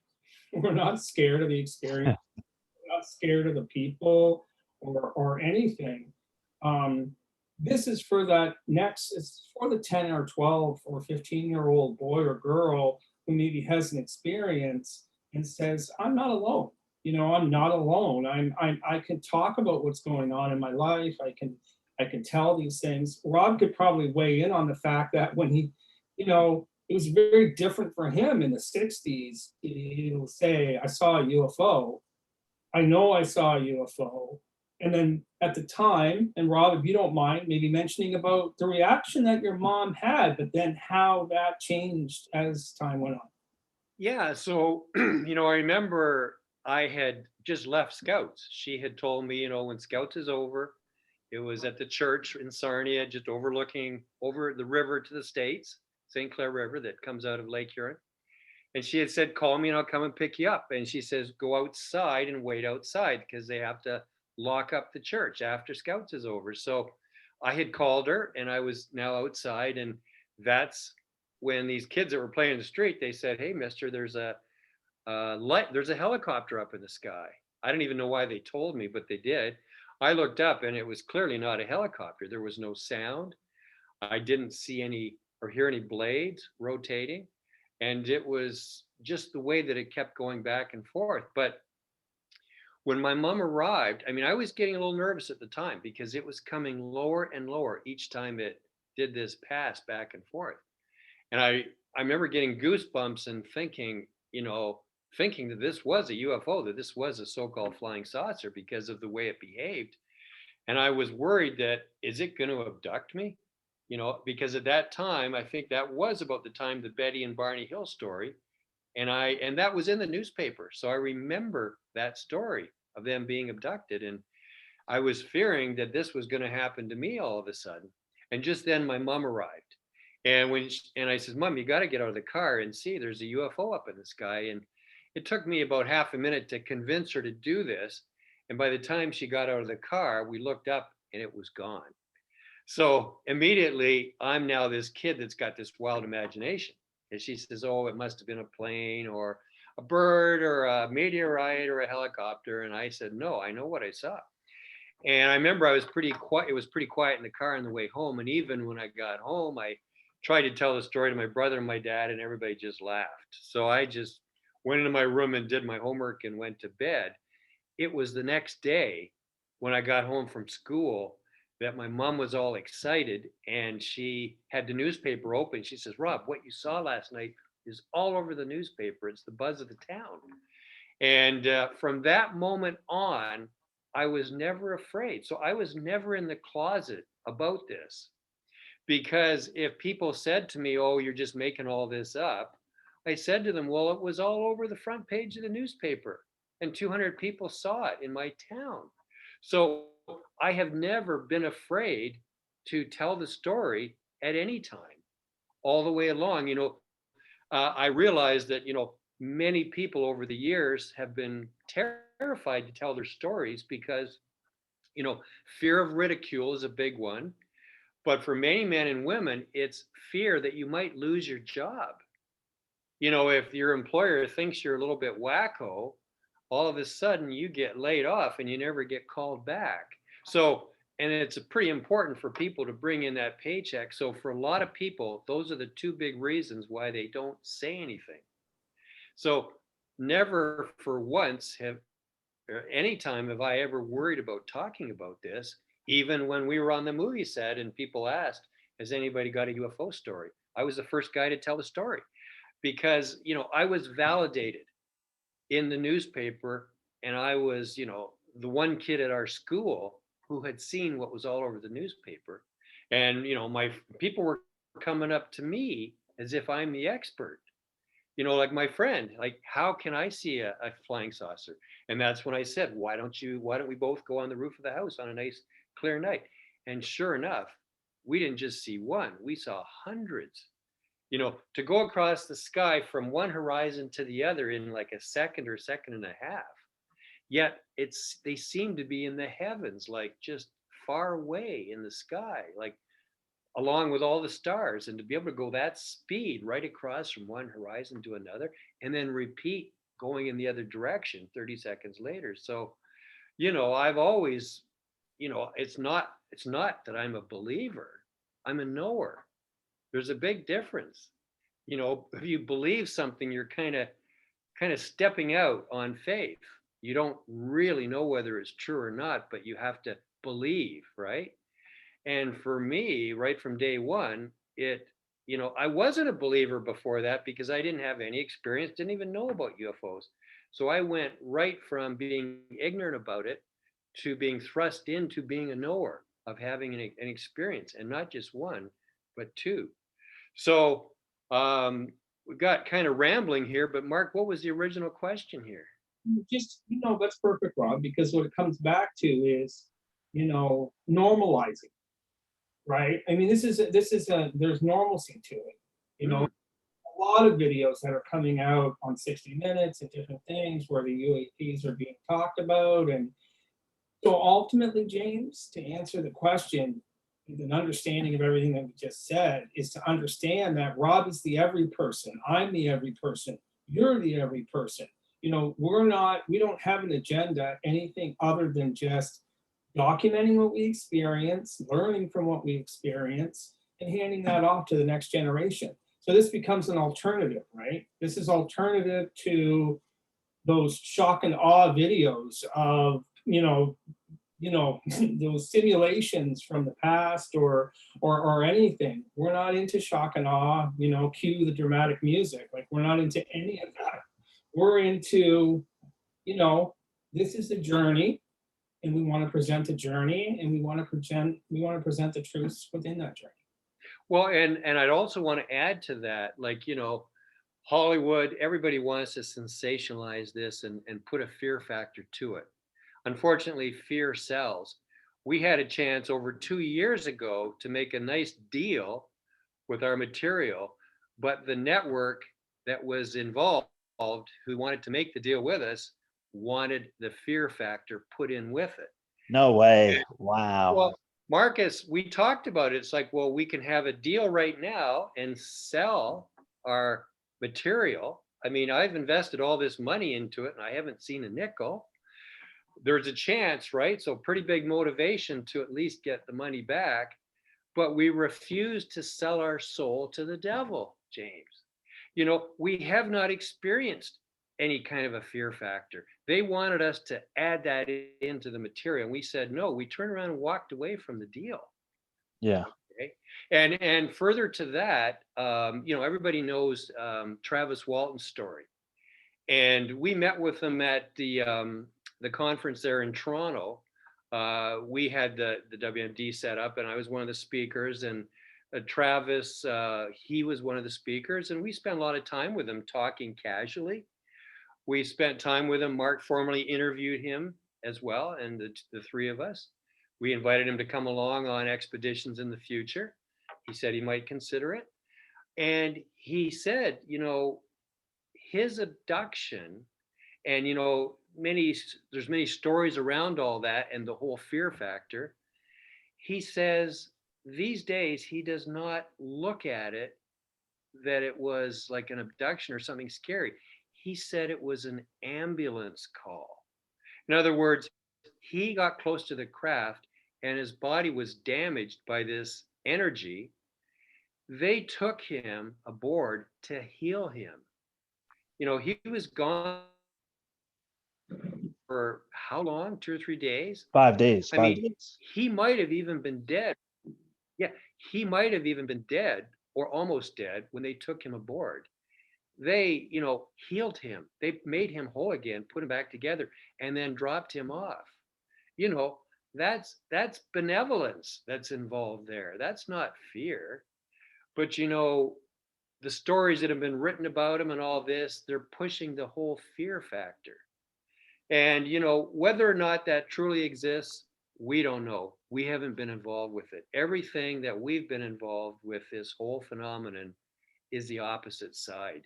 We're not scared of the experience. We're not scared of the people or anything. This is for that next. It's for the 10 or 12 or 15-year-old boy or girl who maybe has an experience and says, "I'm not alone. You know, I'm not alone. I can talk about what's going on in my life. I can tell these things." Rob could probably weigh in on the fact that when he, you know, it was very different for him in the 60s. He'll say, "I saw a UFO. I know I saw a UFO." And then at the time, and Rob, if you don't mind, maybe mentioning about the reaction that your mom had, but then how that changed as time went on. Yeah, so I remember I had just left Scouts. She had told me, when Scouts is over, it was at the church in Sarnia, just overlooking over the river to the States, St. Clair River that comes out of Lake Huron. And she had said, "Call me and I'll come and pick you up." And she says, "Go outside and wait outside because they have to lock up the church after Scouts is over." So I had called her and I was now outside. And that's when these kids that were playing in the street, they said, "Hey, mister, there's a light, there's a helicopter up in the sky." I don't even know why they told me, but they did. I looked up and it was clearly not a helicopter. There was no sound. I didn't see any or hear any blades rotating. And it was just the way that it kept going back and forth. But when my mom arrived, I mean, I was getting a little nervous at the time because it was coming lower and lower each time it did this pass back and forth. And I remember getting goosebumps and thinking, thinking that this was a UFO, that this was a so-called flying saucer because of the way it behaved. And I was worried that, is it going to abduct me? Because at that time, I think that was about the time the Betty and Barney Hill story. And that was in the newspaper. So I remember that story of them being abducted. And I was fearing that this was going to happen to me all of a sudden. And just then my mom arrived. And I said, "Mom, you got to get out of the car and see, there's a UFO up in the sky." And it took me about half a minute to convince her to do this. And by the time she got out of the car, we looked up and it was gone. So immediately I'm now this kid that's got this wild imagination. And she says, "Oh, it must have been a plane or a bird or a meteorite or a helicopter." And I said, "No, I know what I saw." And I remember I was pretty quiet. It was pretty quiet in the car on the way home. And even when I got home, I tried to tell the story to my brother and my dad, and everybody just laughed. So I just went into my room and did my homework and went to bed. It was the next day when I got home from school that my mom was all excited and she had the newspaper open. She says, "Rob, what you saw last night is all over the newspaper. It's the buzz of the town. And from that moment on, I was never afraid. So I was never in the closet about this, because if people said to me, "Oh, you're just making all this up," I said to them, "Well, it was all over the front page of the newspaper, and 200 people saw it in my town." So I have never been afraid to tell the story at any time, all the way along. I realized that, many people over the years have been terrified to tell their stories because, fear of ridicule is a big one. But for many men and women, it's fear that you might lose your job. If your employer thinks you're a little bit wacko, all of a sudden you get laid off and you never get called back. So, and it's pretty important for people to bring in that paycheck. So, for a lot of people, those are the two big reasons why they don't say anything. So, never for once have, or any time have I ever worried about talking about this, even when we were on the movie set and people asked, "Has anybody got a UFO story?" I was the first guy to tell the story because, I was validated in the newspaper, and I was, the one kid at our school who had seen what was all over the newspaper. And, my people were coming up to me as if I'm the expert, like my friend, like, "How can I see a flying saucer?" And that's when I said, why don't we both go on the roof of the house on a nice clear night? And sure enough, we didn't just see one, we saw hundreds. To go across the sky from one horizon to the other in like a second or second and a half. Yet they seem to be in the heavens, like just far away in the sky, like along with all the stars. And to be able to go that speed right across from one horizon to another and then repeat going in the other direction 30 seconds later. So, I've always, it's not that I'm a believer, I'm a knower. There's a big difference. If you believe something, you're kind of stepping out on faith. You don't really know whether it's true or not, but you have to believe, right? And for me, right from day one, I wasn't a believer before that because I didn't have any experience, didn't even know about UFOs. So I went right from being ignorant about it to being thrust into being a knower, of having an experience, and not just one, but two. So we got kind of rambling here, but Mark, what was the original question here? Just, that's perfect, Rob, because what it comes back to is, normalizing, right? I mean, there's normalcy to it. Mm, A lot of videos that are coming out on 60 Minutes and different things where the UAPs are being talked about. And so ultimately, James, to answer the question, an understanding of everything that we just said is to understand that Rob is the every person, I'm the every person, you're the every person. We don't have an agenda, anything other than just documenting what we experience, learning from what we experience, and handing that off to the next generation. So this becomes an alternative, right? This is alternative to those shock and awe videos of, those simulations from the past, or anything. We're not into shock and awe, cue the dramatic music. Like, we're not into any of that. We're into, this is a journey, and we want to present a journey, and we want to present the truths within that journey. well, and I'd also want to add to that, like, Hollywood, everybody wants to sensationalize this and put a fear factor to it. Unfortunately, fear sells. We had a chance over 2 years ago to make a nice deal with our material, but the network that was involved, who wanted to make the deal with us, wanted the fear factor put in with it. No way. Wow. Well, Marcus, we talked about it. It's like, well, we can have a deal right now and sell our material. I mean, I've invested all this money into it and I haven't seen a nickel. There's a chance, right? So pretty big motivation to at least get the money back. But we refuse to sell our soul to the devil, James. We have not experienced any kind of a fear factor. They wanted us to add that into the material. And we said no. We turned around and walked away from the deal. Yeah. Okay. And further to that, everybody knows Travis Walton's story. And we met with him at the conference there in Toronto. We had the WMD set up, and I was one of the speakers. And Travis, he was one of the speakers, and we spent a lot of time with him talking casually. We spent time with him. Mark formally interviewed him as well, and the three of us. We invited him to come along on expeditions in the future. He said he might consider it. And he said, his abduction, and there's many stories around all that and the whole fear factor. He says these days he does not look at it that it was like an abduction or something scary. He said it was an ambulance call. In other words, he got close to the craft and his body was damaged by this energy. They took him aboard to heal him. He was gone for how long? 2 or 3 days? 5 days. I 5 days. he might have even been dead. Yeah, he might have even been dead or almost dead when they took him aboard. They, healed him. They made him whole again, put him back together, and then dropped him off. You know, that's benevolence that's involved there. That's not fear. But the stories that have been written about him and all this, they're pushing the whole fear factor. And whether or not that truly exists, we don't know. We haven't been involved with it. Everything that we've been involved with this whole phenomenon is the opposite side.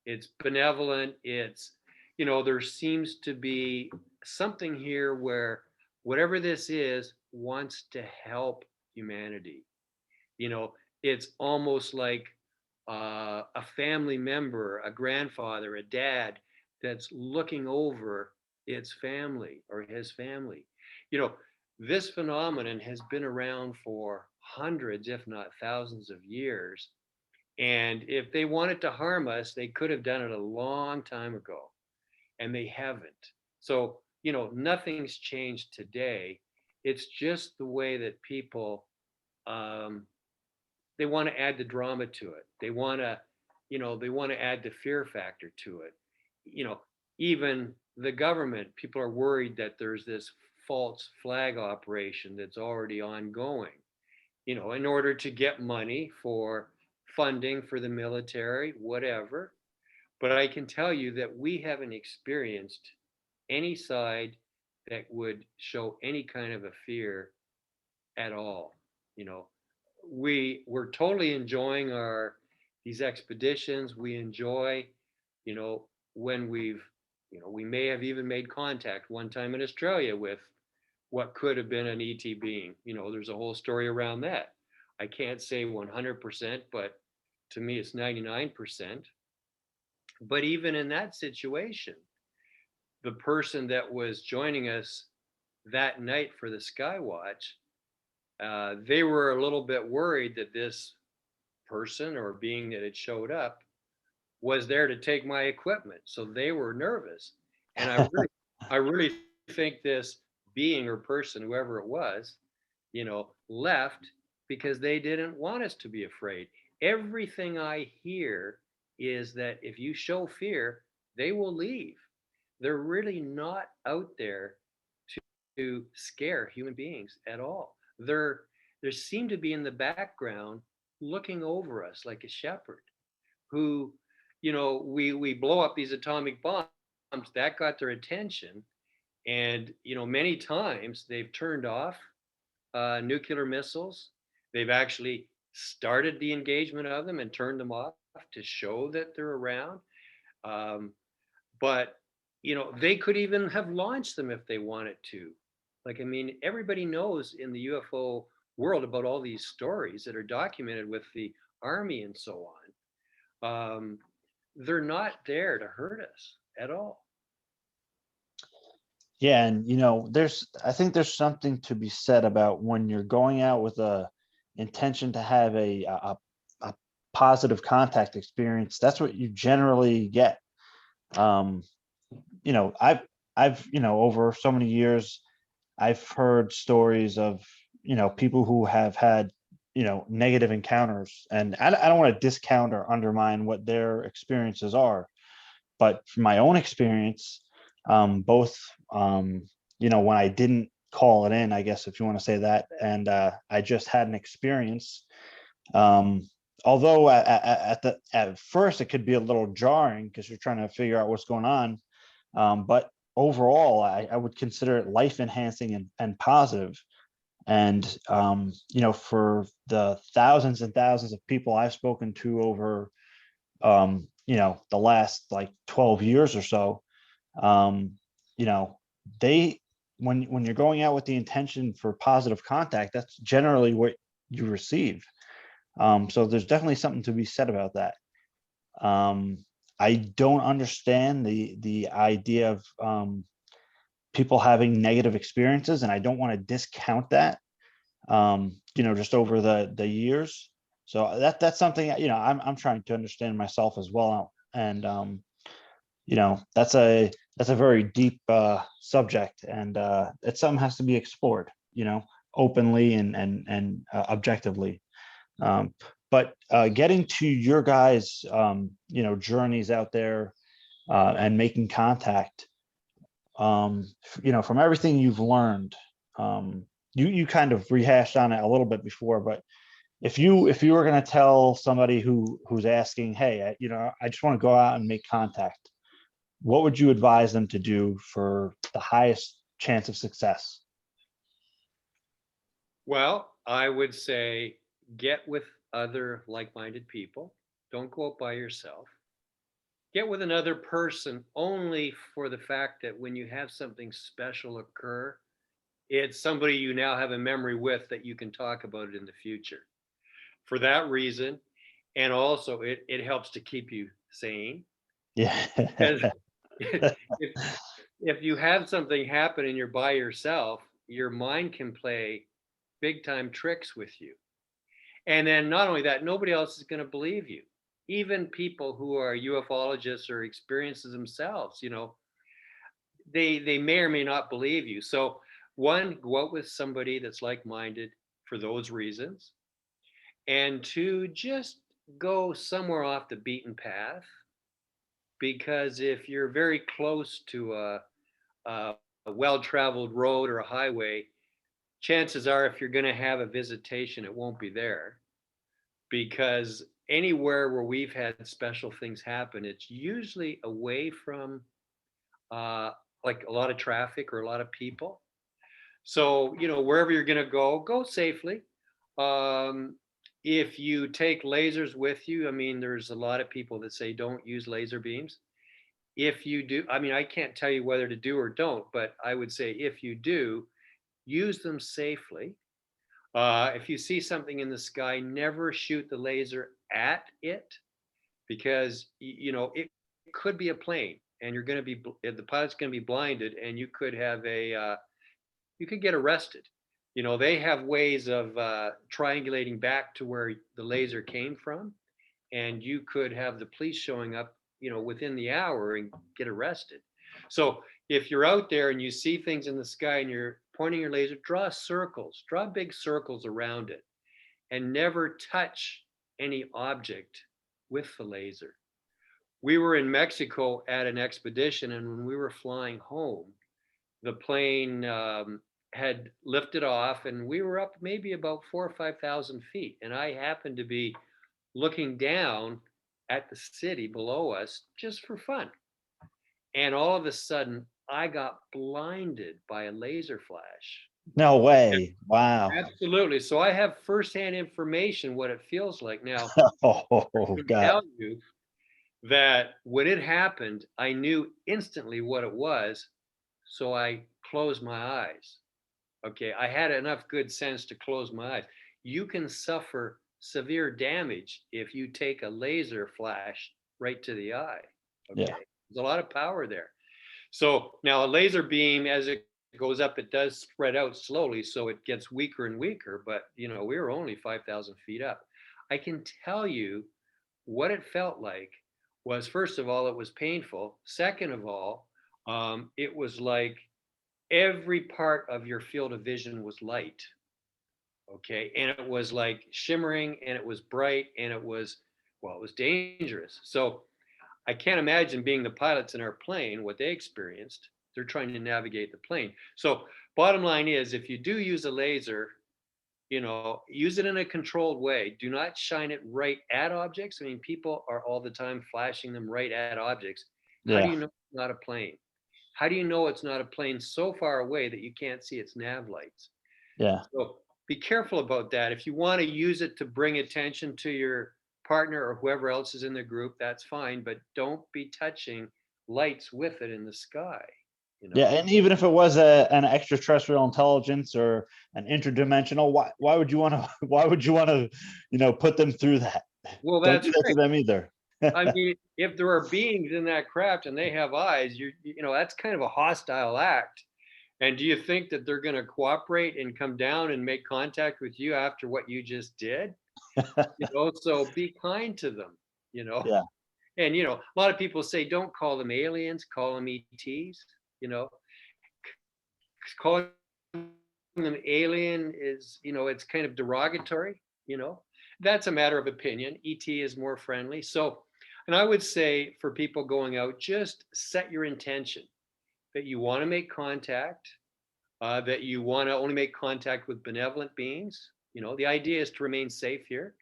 It's benevolent. There seems to be something here where whatever this is wants to help humanity. It's almost like a family member, a grandfather, a dad that's looking over its family or his family. This phenomenon has been around for hundreds, if not thousands of years. And if they wanted to harm us, they could have done it a long time ago, and they haven't. So, nothing's changed today. It's just the way that people, they want to add the drama to it. They want to add the fear factor to it. Even the government, people are worried that there's this false flag operation that's already ongoing, in order to get money for funding for the military, whatever. But I can tell you that we haven't experienced any side that would show any kind of a fear at all. You know, we're totally enjoying these expeditions. We enjoy, when we may have even made contact one time in Australia with what could have been an ET being. There's a whole story around that. I can't say 100%, but to me it's 99%. But even in that situation, the person that was joining us that night for the Skywatch, they were a little bit worried that this person or being that had showed up was there to take my equipment. So they were nervous. And I really think this being or person, whoever it was, left because they didn't want us to be afraid. Everything I hear is that if you show fear, they will leave. They're really not out there to scare human beings at all. They seem to be in the background looking over us like a shepherd who, we blow up these atomic bombs that got their attention. And, many times they've turned off nuclear missiles. They've actually started the engagement of them and turned them off to show that they're around. But, they could even have launched them if they wanted to. Everybody knows in the UFO world about all these stories that are documented with the Army and so on. They're not there to hurt us at all. Yeah, and I think there's something to be said about when you're going out with a intention to have a positive contact experience. That's what you generally get. I've over so many years, I've heard stories of people who have had negative encounters. And I don't want to discount or undermine what their experiences are, but from my own experience, both, when I didn't call it in, I guess, if you want to say that, and I just had an experience. Although at first it could be a little jarring because you're trying to figure out what's going on, but overall, I would consider it life enhancing and positive. And for the thousands and thousands of people I've spoken to over the last like 12 years or so, they when you're going out with the intention for positive contact, that's generally what you receive. So there's definitely something to be said about that. I don't understand the idea of people having negative experiences, and I don't want to discount that, just over the years. So that's something, I'm trying to understand myself as well. And that's a very deep subject, and it's something has to be explored, openly and objectively. But getting to your guys, journeys out there and making contact, from everything you've learned, you kind of rehashed on it a little bit before, but if you were going to tell somebody who's asking, hey, I just want to go out and make contact, what would you advise them to do for the highest chance of success? Well, I would say get with other like-minded people. Don't go out by yourself. Get with another person only for the fact that when you have something special occur, it's somebody you now have a memory with that you can talk about it in the future. For that reason, and also it helps to keep you sane. Yeah. Because if, if you have something happen and you're by yourself, your mind can play big time tricks with you. And then not only that, nobody else is going to believe you. Even people who are ufologists or experiences themselves, they may or may not believe you. So one, go out with somebody that's like-minded for those reasons. And two, just go somewhere off the beaten path. Because if you're very close to a well-traveled road or a highway, chances are if you're going to have a visitation, it won't be there. Because anywhere where we've had special things happen, it's usually away from like a lot of traffic or a lot of people. So, wherever you're going to go safely. Um, if you take lasers with you, I mean, there's a lot of people that say don't use laser beams. If you do, I mean, I can't tell you whether to do or don't, but I would say if you do, use them safely. If you see something in the sky, never shoot the laser at it because it could be a plane, and you're going to be the pilot's going to be blinded, and you could have you could get arrested. They have ways of triangulating back to where the laser came from, and you could have the police showing up, within the hour and get arrested. So if you're out there and you see things in the sky and you're pointing your laser, draw big circles around it, and never touch any object with the laser. We were in Mexico at an expedition, and when we were flying home, the plane had lifted off, and we were up maybe about 4,000 or 5,000 feet. And I happened to be looking down at the city below us just for fun. And all of a sudden, I got blinded by a laser flash. No way. Wow. Absolutely. So I have firsthand information what it feels like. Now, Oh, I can God. tell you that when it happened, I knew instantly what it was. So I closed my eyes. Okay. I had enough good sense to close my eyes. You can suffer severe damage if you take a laser flash right to the eye. Okay. Yeah. There's a lot of power there. So now a laser beam, as it goes up, it does spread out slowly. So it gets weaker and weaker. But, we were only 5,000 feet up. I can tell you what it felt like was, first of all, it was painful. Second of all, it was like every part of your field of vision was light. Okay. And it was like shimmering and it was bright and it was, well, it was dangerous. So I can't imagine being the pilots in our plane, what they experienced. They're trying to navigate the plane. So bottom line is, if you do use a laser, use it in a controlled way. Do not shine it right at objects. I mean, people are all the time flashing them right at objects. How do Yeah. you know it's not a plane? How do you know it's not a plane so far away that you can't see its nav lights? Yeah. So be careful about that. If you want to use it to bring attention to your partner or whoever else is in the group, that's fine, but don't be touching lights with it in the sky, Yeah. And even if it was an extraterrestrial intelligence or an interdimensional, why would you want to, why would you want to, put them through that? Well, Don't that's do that to right. them either. I mean, if there are beings in that craft and they have eyes, that's kind of a hostile act. And do you think that they're going to cooperate and come down and make contact with you after what you just did? So be kind to them, you know. Yeah. And a lot of people say don't call them aliens, call them ETs, you know. Calling them alien is, it's kind of derogatory, That's a matter of opinion. ET is more friendly. So, and I would say for people going out, just set your intention that you want to make contact, that you want to only make contact with benevolent beings. The idea is to remain safe here.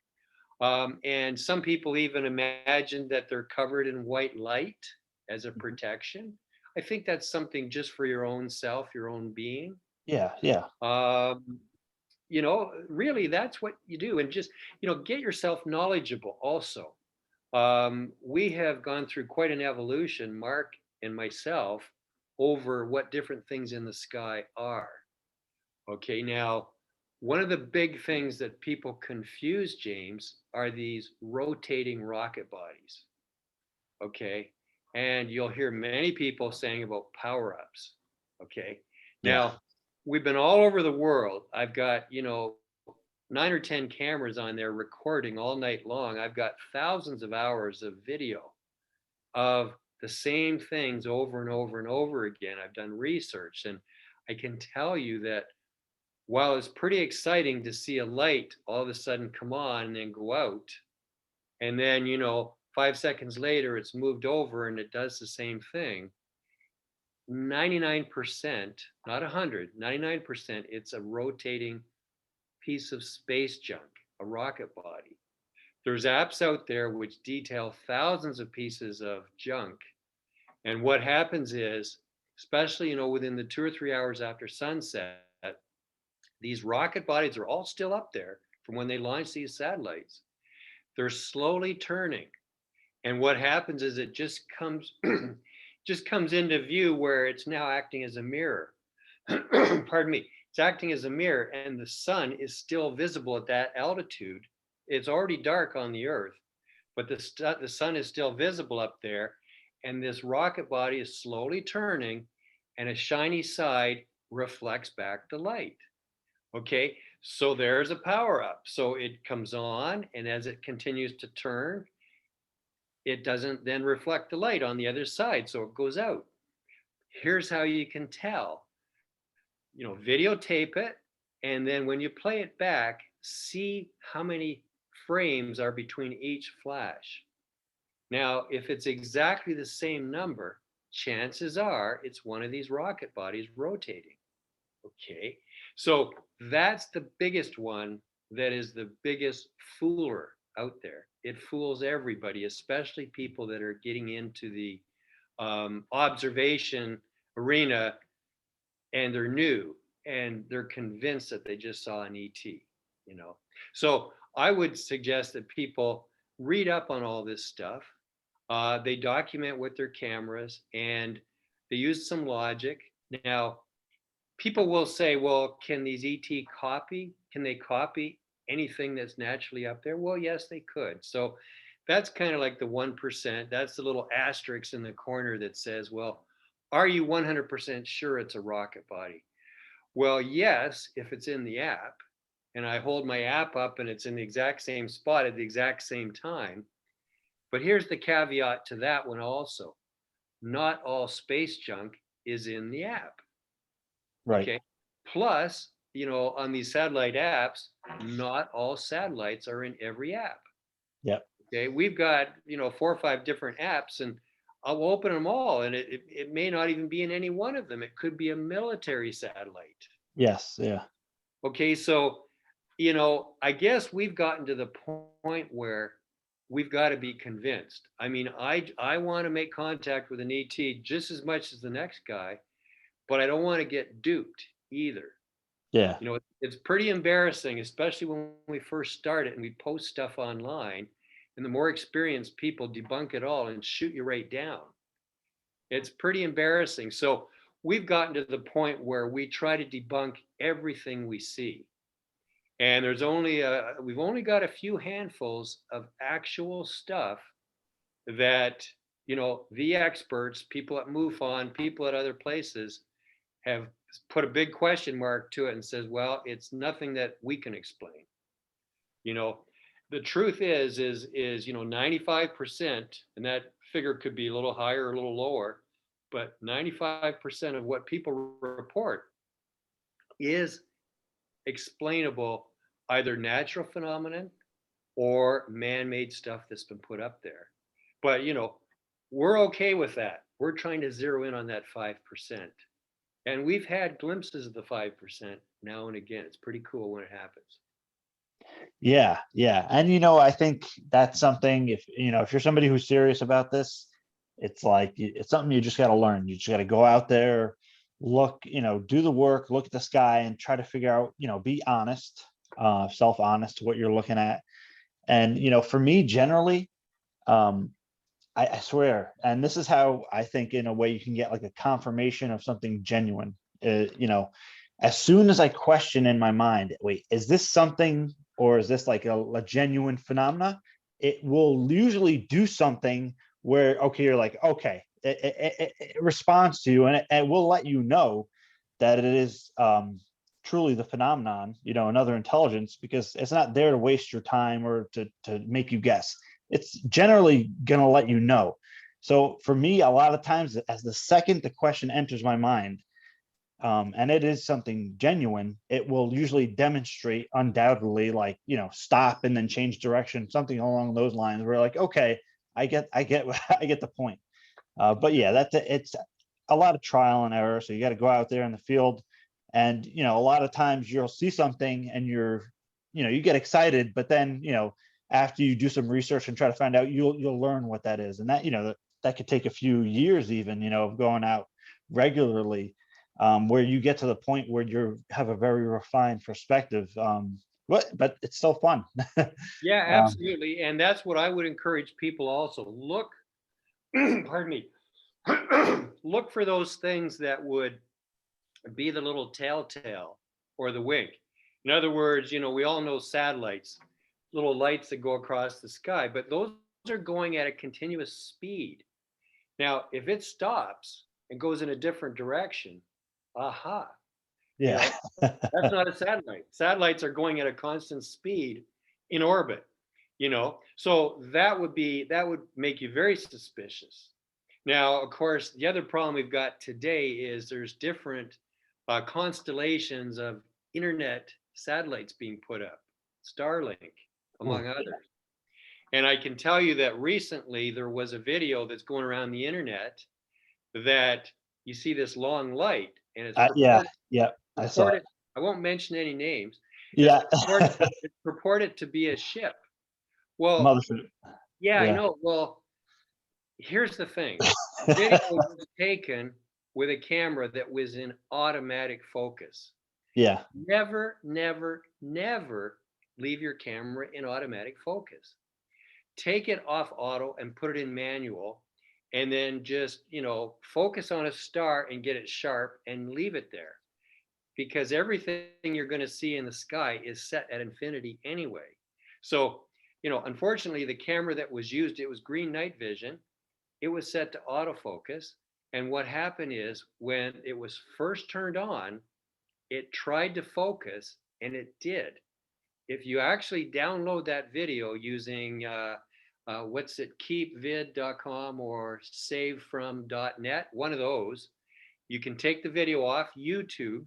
And some people even imagine that they're covered in white light as a protection. I think that's something just for your own self, your own being. Yeah. Yeah. Um, really, that's what you do. And just, get yourself knowledgeable also. We have gone through quite an evolution, Mark and myself, over what different things in the sky are. Okay, now, one of the big things that people confuse, James, are these rotating rocket bodies. Okay, and you'll hear many people saying about power ups. Okay, Yeah. now we've been all over the world. I've got, 9 or 10 cameras on there recording all night long. I've got thousands of hours of video of the same things over and over and over again. I've done research, and I can tell you that while it's pretty exciting to see a light all of a sudden come on and then go out, and then 5 seconds later it's moved over and it does the same thing, 99%, not 100, 99%, it's a rotating piece of space junk, a rocket body. There's apps out there which detail thousands of pieces of junk. And what happens is, especially, within the 2 or 3 hours after sunset, these rocket bodies are all still up there from when they launched these satellites. They're slowly turning. And what happens is it just comes just comes into view where it's now acting as a mirror. Pardon me. It's acting as a mirror, and the sun is still visible at that altitude. It's already dark on the Earth, but the sun is still visible up there, and this rocket body is slowly turning, and a shiny side reflects back the light. Okay, so there's a power up. So it comes on, and as it continues to turn, it doesn't then reflect the light on the other side, so it goes out. Here's how you can tell. Videotape it, and then when you play it back, see how many frames are between each flash. Now, if it's exactly the same number, chances are it's one of these rocket bodies rotating. Okay, so that's the biggest one, that is the biggest fooler out there. It fools everybody, especially people that are getting into the observation arena, and they're new and they're convinced that they just saw an ET. So I would suggest that people read up on all this stuff. They document with their cameras and they use some logic. Now, people will say, well, can these ET copy? Can they copy anything that's naturally up there? Well, yes, they could. So that's kind of like the 1%. That's the little asterisk in the corner that says, well, are you 100% sure it's a rocket body? Well, yes, if it's in the app, and I hold my app up and it's in the exact same spot at the exact same time. But here's the caveat to that one also. Not all space junk is in the app. Right. Okay. Plus, on these satellite apps, not all satellites are in every app. Yep. Okay, we've got 4 or 5 different apps, and I'll open them all, and it may not even be in any one of them. It could be a military satellite. Yes. Yeah. Okay, so I guess we've gotten to the point where we've got to be convinced. I mean, I want to make contact with an ET just as much as the next guy, but I don't want to get duped either. Yeah. It's pretty embarrassing, especially when we first start it and we post stuff online, and the more experienced people debunk it all and shoot you right down. It's pretty embarrassing. So we've gotten to the point where we try to debunk everything we see. And we've only got a few handfuls of actual stuff that, the experts, people at MUFON, people at other places have put a big question mark to it and says, well, it's nothing that we can explain. The truth is 95%, and that figure could be a little higher or a little lower, but 95% of what people report is explainable, either natural phenomenon or man-made stuff that's been put up there. But we're okay with that. We're trying to zero in on that 5%. And we've had glimpses of the 5% now and again. It's pretty cool when it happens. Yeah. Yeah. And I think that's something, if you're somebody who's serious about this, it's like it's something you just got to learn. You just got to go out there, look, do the work, look at the sky and try to figure out, be honest, self-honest to what you're looking at. And for me generally, I swear, and this is how I think in a way you can get like a confirmation of something genuine. As soon as I question in my mind, wait, is this something, or is this like a genuine phenomena? It will usually do something where, okay, you're like, okay, it responds to you, and it will let you know that it is truly the phenomenon, another intelligence, because it's not there to waste your time or to make you guess. It's generally going to let you know. So for me, a lot of times, as the second the question enters my mind, and it is something genuine, it will usually demonstrate undoubtedly, like, stop and then change direction, something along those lines. Where like, okay, I get I get the point. But yeah, it's a lot of trial and error. So you got to go out there in the field, and a lot of times you'll see something and you get excited, but then after you do some research and try to find out, you'll learn what that is, and that could take a few years even, of going out regularly, where you get to the point where you have a very refined perspective. But it's so fun. Yeah, absolutely. And that's what I would encourage people also. Look, pardon me, look for those things that would be the little telltale or the wink. In other words, we all know satellites, little lights that go across the sky, but those are going at a continuous speed. Now, if it stops and goes in a different direction, aha, Yeah. that's not a satellite. Satellites are going at a constant speed in orbit, so that would make you very suspicious. Now, of course, the other problem we've got today is there's different constellations of internet satellites being put up, Starlink, among others. And I can tell you that recently there was a video that's going around the internet that you see this long light, and it's yeah, I saw it. I won't mention any names. Yeah. It's purported to be a ship. Well, Mothership. yeah, I Yeah. know. Well, here's the thing. The video was taken with a camera that was in automatic focus. Yeah. Never, never, never leave your camera in automatic focus. Take it off auto and put it in manual, and then just, focus on a star and get it sharp and leave it there. Because everything you're going to see in the sky is set at infinity anyway. So, unfortunately, the camera that was used, it was green night vision. It was set to autofocus. And what happened is when it was first turned on, it tried to focus, and it did. If you actually download that video using keepvid.com or savefrom.net, one of those, you can take the video off YouTube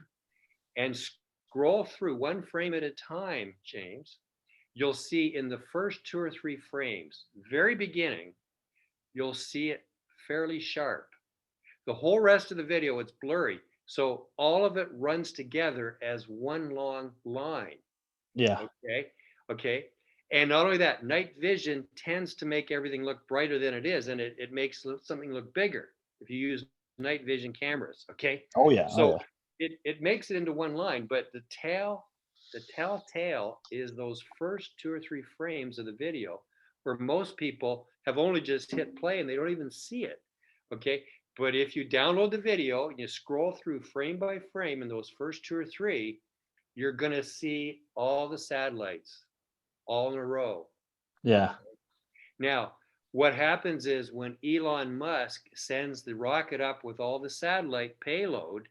and scroll through one frame at a time, James, you'll see in the first 2 or 3 frames, very beginning, you'll see it fairly sharp. The whole rest of the video, it's blurry. So all of it runs together as one long line. Yeah. Okay. Okay. And not only that, night vision tends to make everything look brighter than it is, and it makes something look bigger if you use night vision cameras. Okay. Oh yeah. Oh So yeah. it makes it into one line, but the telltale is those first 2 or 3 frames of the video where most people have only just hit play and they don't even see it. Okay. But if you download the video and you scroll through frame by frame in those first 2 or 3, you're going to see all the satellites all in a row. Yeah. Now, what happens is when Elon Musk sends the rocket up with all the satellite payload,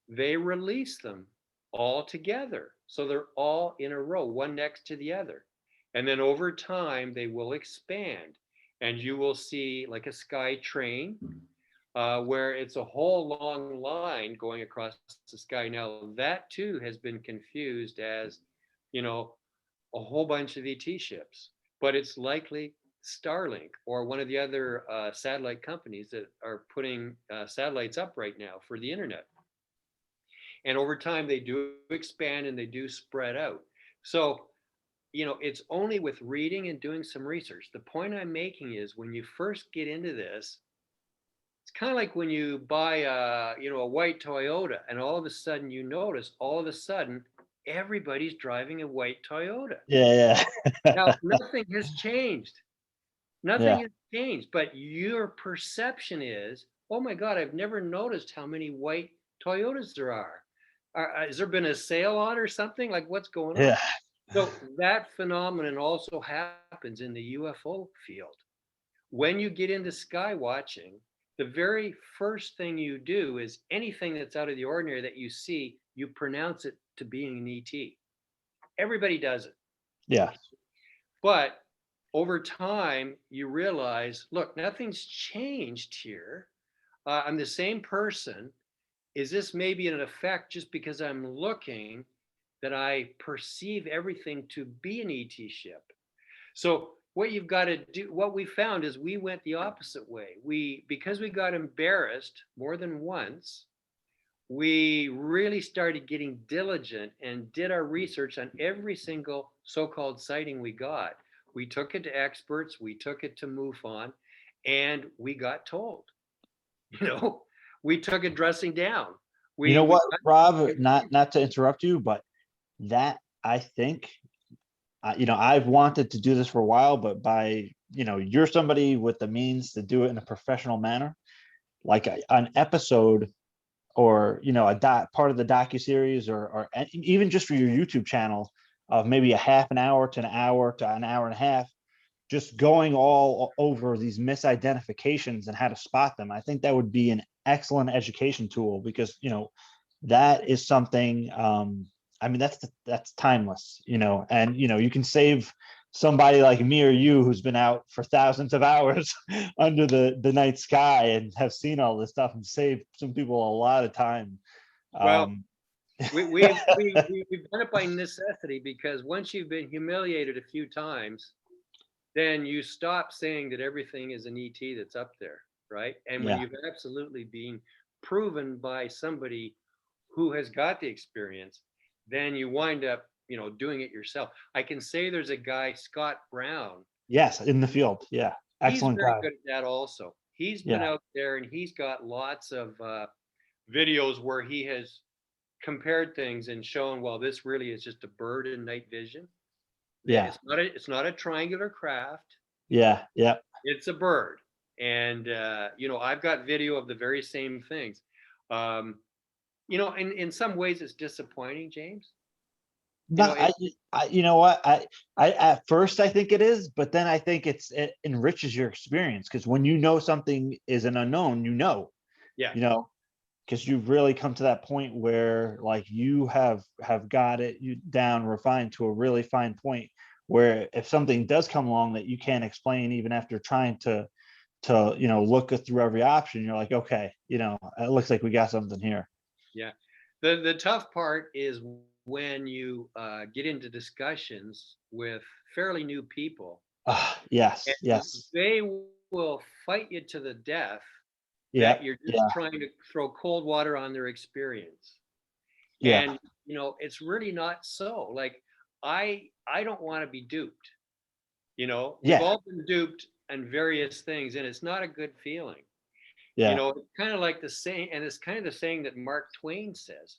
they release them all together. So they're all in a row, one next to the other. And then over time, they will expand. And you will see like a sky train where it's a whole long line going across the sky. Now, that too has been confused as, you know, a whole bunch of ET ships, but it's likely Starlink or one of the other satellite companies that are putting satellites up right now for the internet. And over time, they do expand and they do spread out. So, you know, it's only with reading and doing some research. The point I'm making is when you first get into this, it's kind of like when you buy a white Toyota and all of a sudden you notice all of a sudden everybody's driving a white Toyota. Yeah. Now, Yeah. nothing has changed. Yeah. Nothing has changed, but your perception is, oh my God, I've never noticed how many white Toyotas there are. Has there been a sale on or something? Like what's going on? Yeah. So that phenomenon also happens in the UFO field. When you get into sky watching, the very first thing you do is anything that's out of the ordinary that you see, you pronounce it to being an ET. Everybody does it. Yeah. But over time, you realize, look, nothing's changed here. I'm the same person. Is this maybe an effect just because I'm looking that I perceive everything to be an ET ship? So what you've got to do, what we found is we went the opposite way. Because we got embarrassed more than once, we really started getting diligent and did our research on every single so-called sighting we got. We took it to experts, we took it to MUFON, and we got told, you know, we took it dressing down. You know We what, got Rob, not to interrupt you, but that I think, I've wanted to do this for a while, but you're somebody with the means to do it in a professional manner, like an episode or, part of the docu-series or even just for your YouTube channel of maybe a half an hour to an hour and a half, just going all over these misidentifications and how to spot them. I think that would be an excellent education tool because, that is something, that's timeless, and, you can save somebody like me or you who's been out for thousands of hours under the night sky and have seen all this stuff and save some people a lot of time. well, we've done it by necessity because once you've been humiliated a few times, then you stop saying that everything is an ET that's up there, right? And when Yeah. you've absolutely been proven by somebody who has got the experience, then you wind up, doing it yourself. I can say there's a guy, Scott Brown. Yes, in the field. Yeah. He's Excellent very guy. good at that also. He's been Yeah. out there and he's got lots of videos where he has compared things and shown, well, this really is just a bird in night vision. Yeah. It's not a triangular craft. Yeah. Yeah. It's a bird. And, I've got video of the very same things. In some ways it's disappointing, James. No, you know what? I at first I think it is, but then I think it enriches your experience because when you know something is an unknown, Yeah. Because you've really come to that point where like you have got it down refined to a really fine point where if something does come along that you can't explain even after trying to look through every option, you're like, okay, it looks like we got something here. Yeah. The tough part is when you get into discussions with fairly new people, Yes, and yes, they will fight you to the death yeah, that you're just yeah, trying to throw cold water on their experience. yeah, And it's really not so. Like I don't want to be duped. We've yeah, all been duped on various things, and it's not a good feeling. yeah. It's kind of like the saying, and it's kind of the saying that Mark Twain says.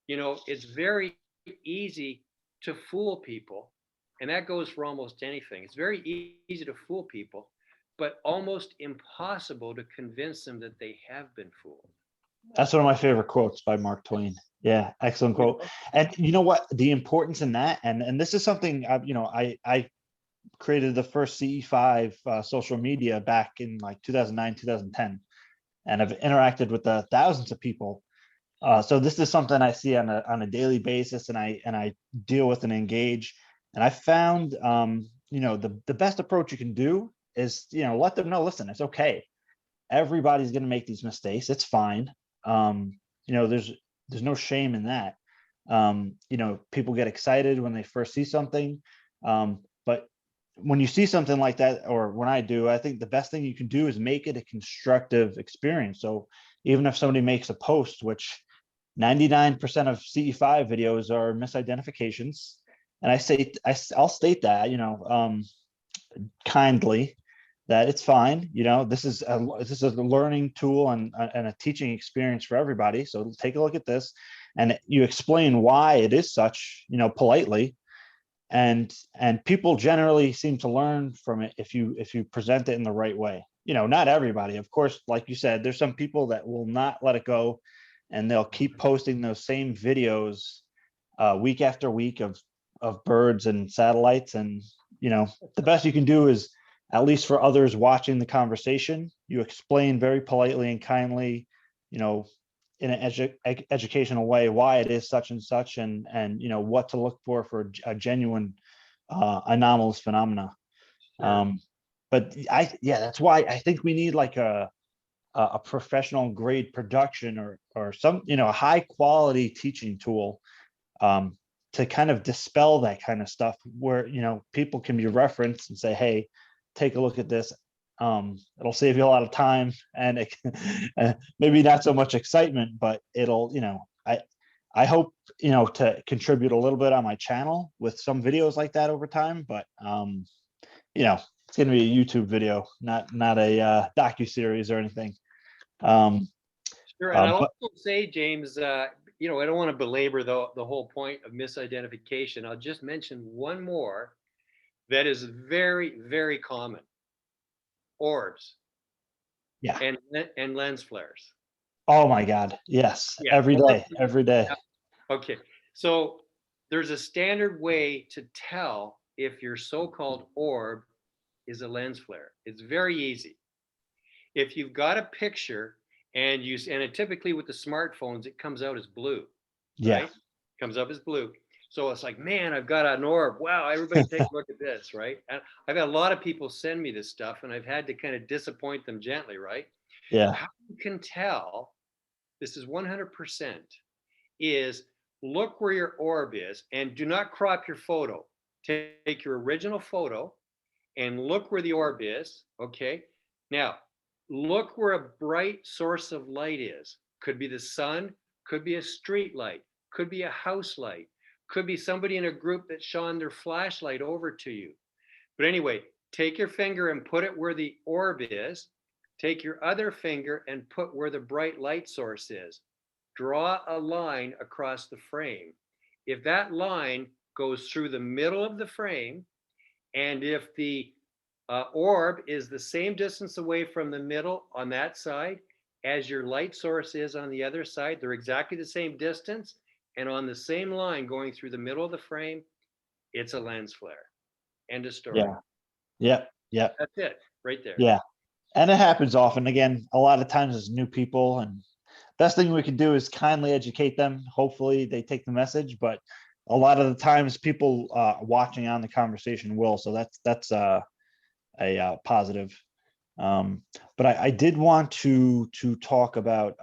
It's very easy to fool people, and that goes for almost anything. It's very easy to fool people, but almost impossible to convince them that they have been fooled. That's one of my favorite quotes by Mark Twain. Yeah, excellent quote. And you know what? The importance in that, and this is something I created the first CE5 social media back in like 2009, 2010, and I've interacted with thousands of people. So this is something I see on a daily basis, and I deal with and engage. And I found, the best approach you can do is, let them know, listen, it's okay. Everybody's going to make these mistakes. It's fine. Um, there's no shame in that. People get excited when they first see something. But when you see something like that, or when I do, I think the best thing you can do is make it a constructive experience. So even if somebody makes a post, which 99% of CE5 videos are misidentifications, and I'll state that, kindly, that it's fine. This is a learning tool and a teaching experience for everybody. So take a look at this, and you explain why it is such, politely, and people generally seem to learn from it if you present it in the right way. Not everybody, of course. Like you said, there's some people that will not let it go, and they'll keep posting those same videos week after week of birds and satellites. And the best you can do is, at least for others watching the conversation, you explain very politely and kindly, in an educational way, why it is such and such, and what to look for a genuine anomalous phenomena. Sure. But that's why I think we need like a professional grade production, or some, a high quality teaching tool, to kind of dispel that kind of stuff, where people can be referenced and say, hey, take a look at this. It'll save you a lot of time, and it maybe not so much excitement, but it'll, I hope, to contribute a little bit on my channel with some videos like that over time. But it's going to be a YouTube video, not a docu-series or anything. Sure. And I'll But also say, James, I don't want to belabor the whole point of misidentification. I'll just mention one more that is very, very common: orbs yeah, and lens flares. oh my God, yes, Yeah. every Orbs. day, every day. Okay. So there's a standard way to tell if your so-called orb is a lens flare. It's very easy. If you've got a picture and it typically with the smartphones, it comes out as blue, Yeah, right? Comes up as blue. So it's like, man, I've got an orb. Wow, everybody take a look at this, right? And I've had a lot of people send me this stuff, and I've had to kind of disappoint them gently, right? yeah, How you can tell this is 100% is look where your orb is, and do not crop your photo. Take your original photo and look where the orb is. Okay. Now, look where a bright source of light is. Could be the sun, could be a street light, could be a house light, could be somebody in a group that shone their flashlight over to you. But anyway, take your finger and put it where the orb is. Take your other finger and put where the bright light source is. Draw a line across the frame. If that line goes through the middle of the frame, and if the orb is the same distance away from the middle on that side as your light source is on the other side, they're exactly the same distance and on the same line going through the middle of the frame, it's a lens flare. End of story. yeah, yeah, yeah, That's it right there. yeah. And it happens often. Again, a lot of times it's new people, and best thing we can do is kindly educate them. Hopefully they take the message, but a lot of the times people watching on the conversation will. So that's a positive. But I did want to talk about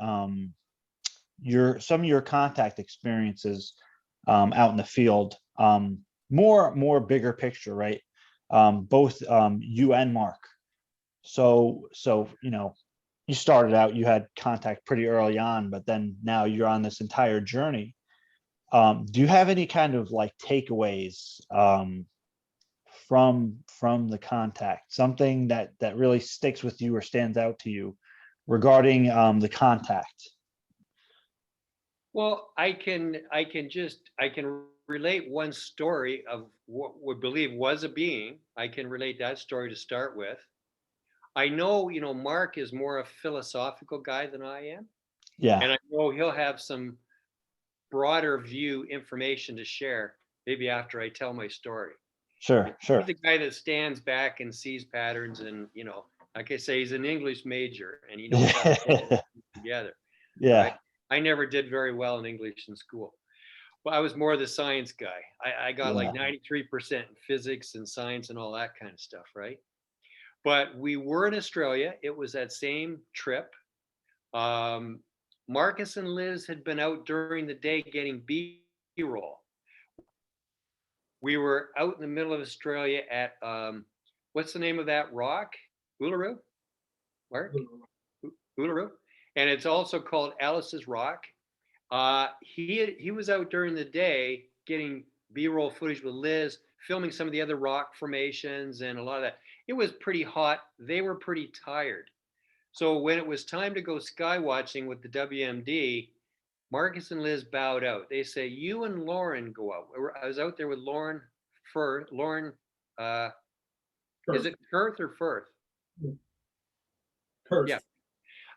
some of your contact experiences out in the field, more bigger picture, right? Both you and Mark. So you started out, you had contact pretty early on, but then now you're on this entire journey. Do you have any kind of like takeaways from the contact, something that really sticks with you or stands out to you regarding the contact? Well, I can relate one story of what we believe was a being. I can relate that story to start with. I know, Mark is more a philosophical guy than I am, Yeah, and I know he'll have some broader view information to share maybe after I tell my story. sure. He's a guy that stands back and sees patterns, and like I say, he's an English major and he knows how to put things together. Right? Yeah, I never did very well in English in school. Well, I was more the science guy. I got like yeah, 93% in physics and science and all that kind of stuff, right? But we were in Australia. It was that same trip. Um, Marcus and Liz had been out during the day getting B-roll. We were out in the middle of Australia at what's the name of that rock? Uluru, Mark? Uluru, and it's also called Alice's Rock. He was out during the day getting B-roll footage with Liz, filming some of the other rock formations and a lot of that. It was pretty hot. They were pretty tired. So when it was time to go sky watching with the WMD, Marcus and Liz bowed out. They say, "You and Lauren go out." I was out there with Lauren Firth. Lauren, is it Kurth or Firth? Perth. Yeah,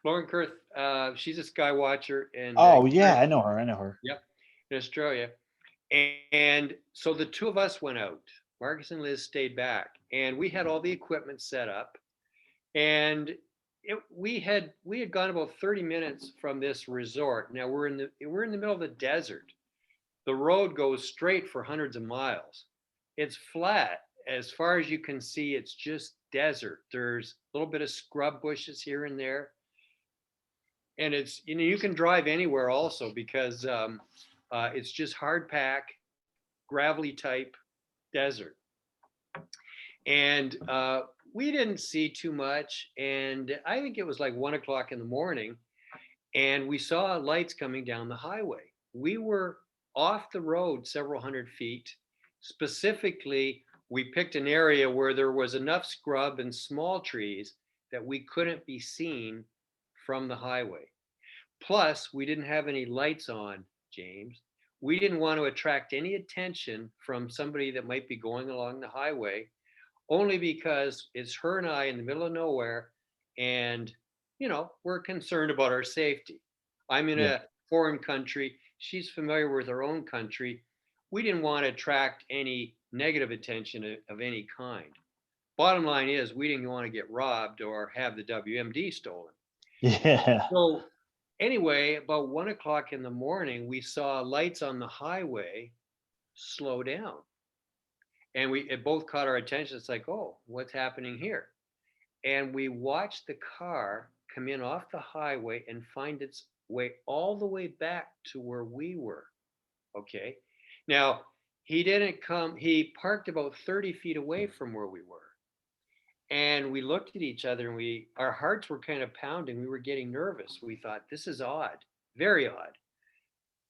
Lauren Kurth. She's a sky watcher, and oh yeah, I know her. yep, in Australia. And so the two of us went out. Marcus and Liz stayed back, and we had all the equipment set up. And we had gone about 30 minutes from this resort. Now we're in the middle of the desert. The road goes straight for hundreds of miles. It's flat as far as you can see. It's just desert. There's a little bit of scrub bushes here and there, and it's you can drive anywhere also because it's just hard pack, gravelly type desert. And we didn't see too much. And I think it was like 1 o'clock in the morning, and we saw lights coming down the highway. We were off the road several hundred feet. Specifically, we picked an area where there was enough scrub and small trees that we couldn't be seen from the highway. Plus, we didn't have any lights on, James. We didn't want to attract any attention from somebody that might be going along the highway, only because it's her and I in the middle of nowhere, and we're concerned about our safety. I'm in Yeah, a foreign country. She's familiar with her own country. We didn't want to attract any negative attention of any kind. Bottom line is, we didn't want to get robbed or have the WMD stolen. yeah, So anyway, about 1 o'clock in the morning, we saw lights on the highway slow down. And it both caught our attention. It's like, oh, what's happening here? And we watched the car come in off the highway and find its way all the way back to where we were. Okay. Now, he parked about 30 feet away from where we were. And we looked at each other and our hearts were kind of pounding. We were getting nervous. We thought, this is odd, very odd.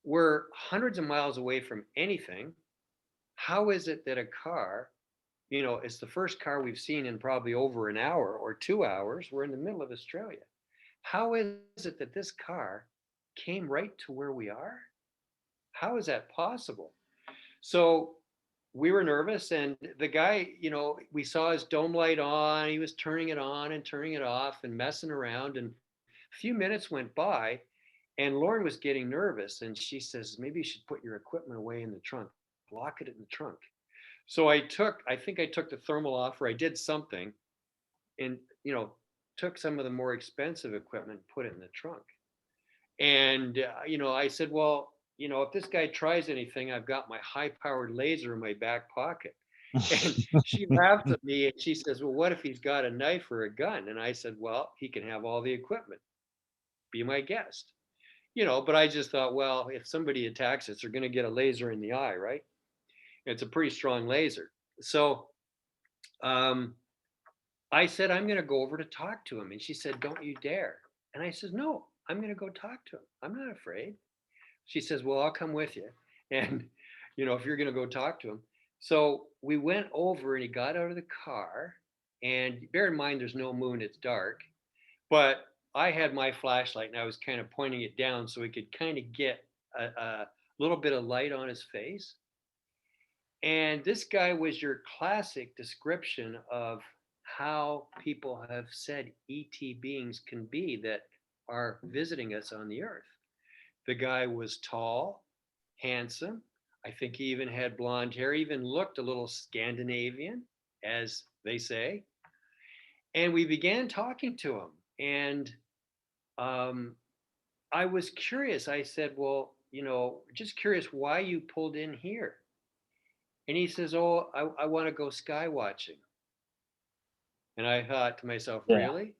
We're hundreds of miles away from anything. How is it that a car, it's the first car we've seen in probably over an hour or 2 hours. We're in the middle of Australia. How is it that this car came right to where we are? How is that possible? So we were nervous, and the guy, we saw his dome light on. He was turning it on and turning it off and messing around. And a few minutes went by, and Lauren was getting nervous, and she says, maybe you should put your equipment away in the trunk, lock it in the trunk. So I think I took the thermal off, or I did something, and took some of the more expensive equipment, put it in the trunk. And I said, well, if this guy tries anything, I've got my high-powered laser in my back pocket. And she laughed at me and she says, well, what if he's got a knife or a gun? And I said, well, he can have all the equipment. Be my guest. but I just thought, well, if somebody attacks us, they're going to get a laser in the eye, right? It's a pretty strong laser. So um, I said, I'm going to go over to talk to him. And she said, don't you dare. And I said, no, I'm going to go talk to him. I'm not afraid. She says, well, I'll come with you. And, if you're going to go talk to him. So we went over and he got out of the car. And bear in mind, there's no moon, it's dark. But I had my flashlight and I was kind of pointing it down so we could kind of get a little bit of light on his face. And this guy was your classic description of how people have said ET beings can be that are visiting us on the earth. The guy was tall, handsome. I think he even had blonde hair, even looked a little Scandinavian, as they say. And we began talking to him. And I was curious. I said, well, just curious why you pulled in here. And he says, oh, I want to go sky watching. And I thought to myself, Yeah. really?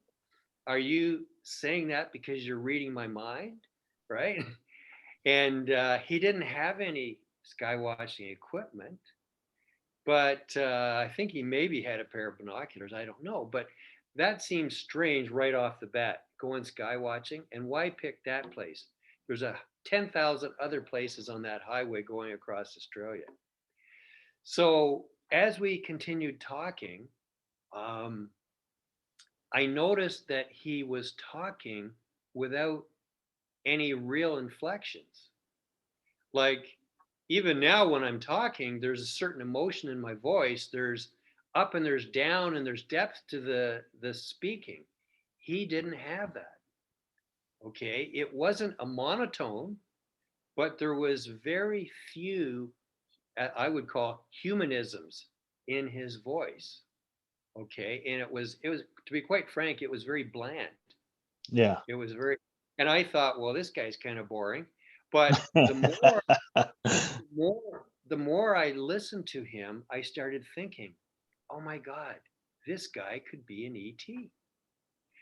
Are you saying that because you're reading my mind? Right? And he didn't have any sky watching equipment, but I think he maybe had a pair of binoculars. I don't know. But that seems strange right off the bat, going sky watching. And why pick that place? There's 10,000 other places on that highway going across Australia. So as we continued talking, I noticed that he was talking without any real inflections. Like even now when I'm talking, there's a certain emotion in my voice. There's up and there's down and there's depth to the speaking. He didn't have that. Okay. It wasn't a monotone, but there was very few, I would call humanisms in his voice. Okay. And it was, to be quite frank, it was very bland. Yeah. It was very, and I thought, well, this guy's kind of boring. But the more I listened to him, I started thinking, oh my God, this guy could be an ET.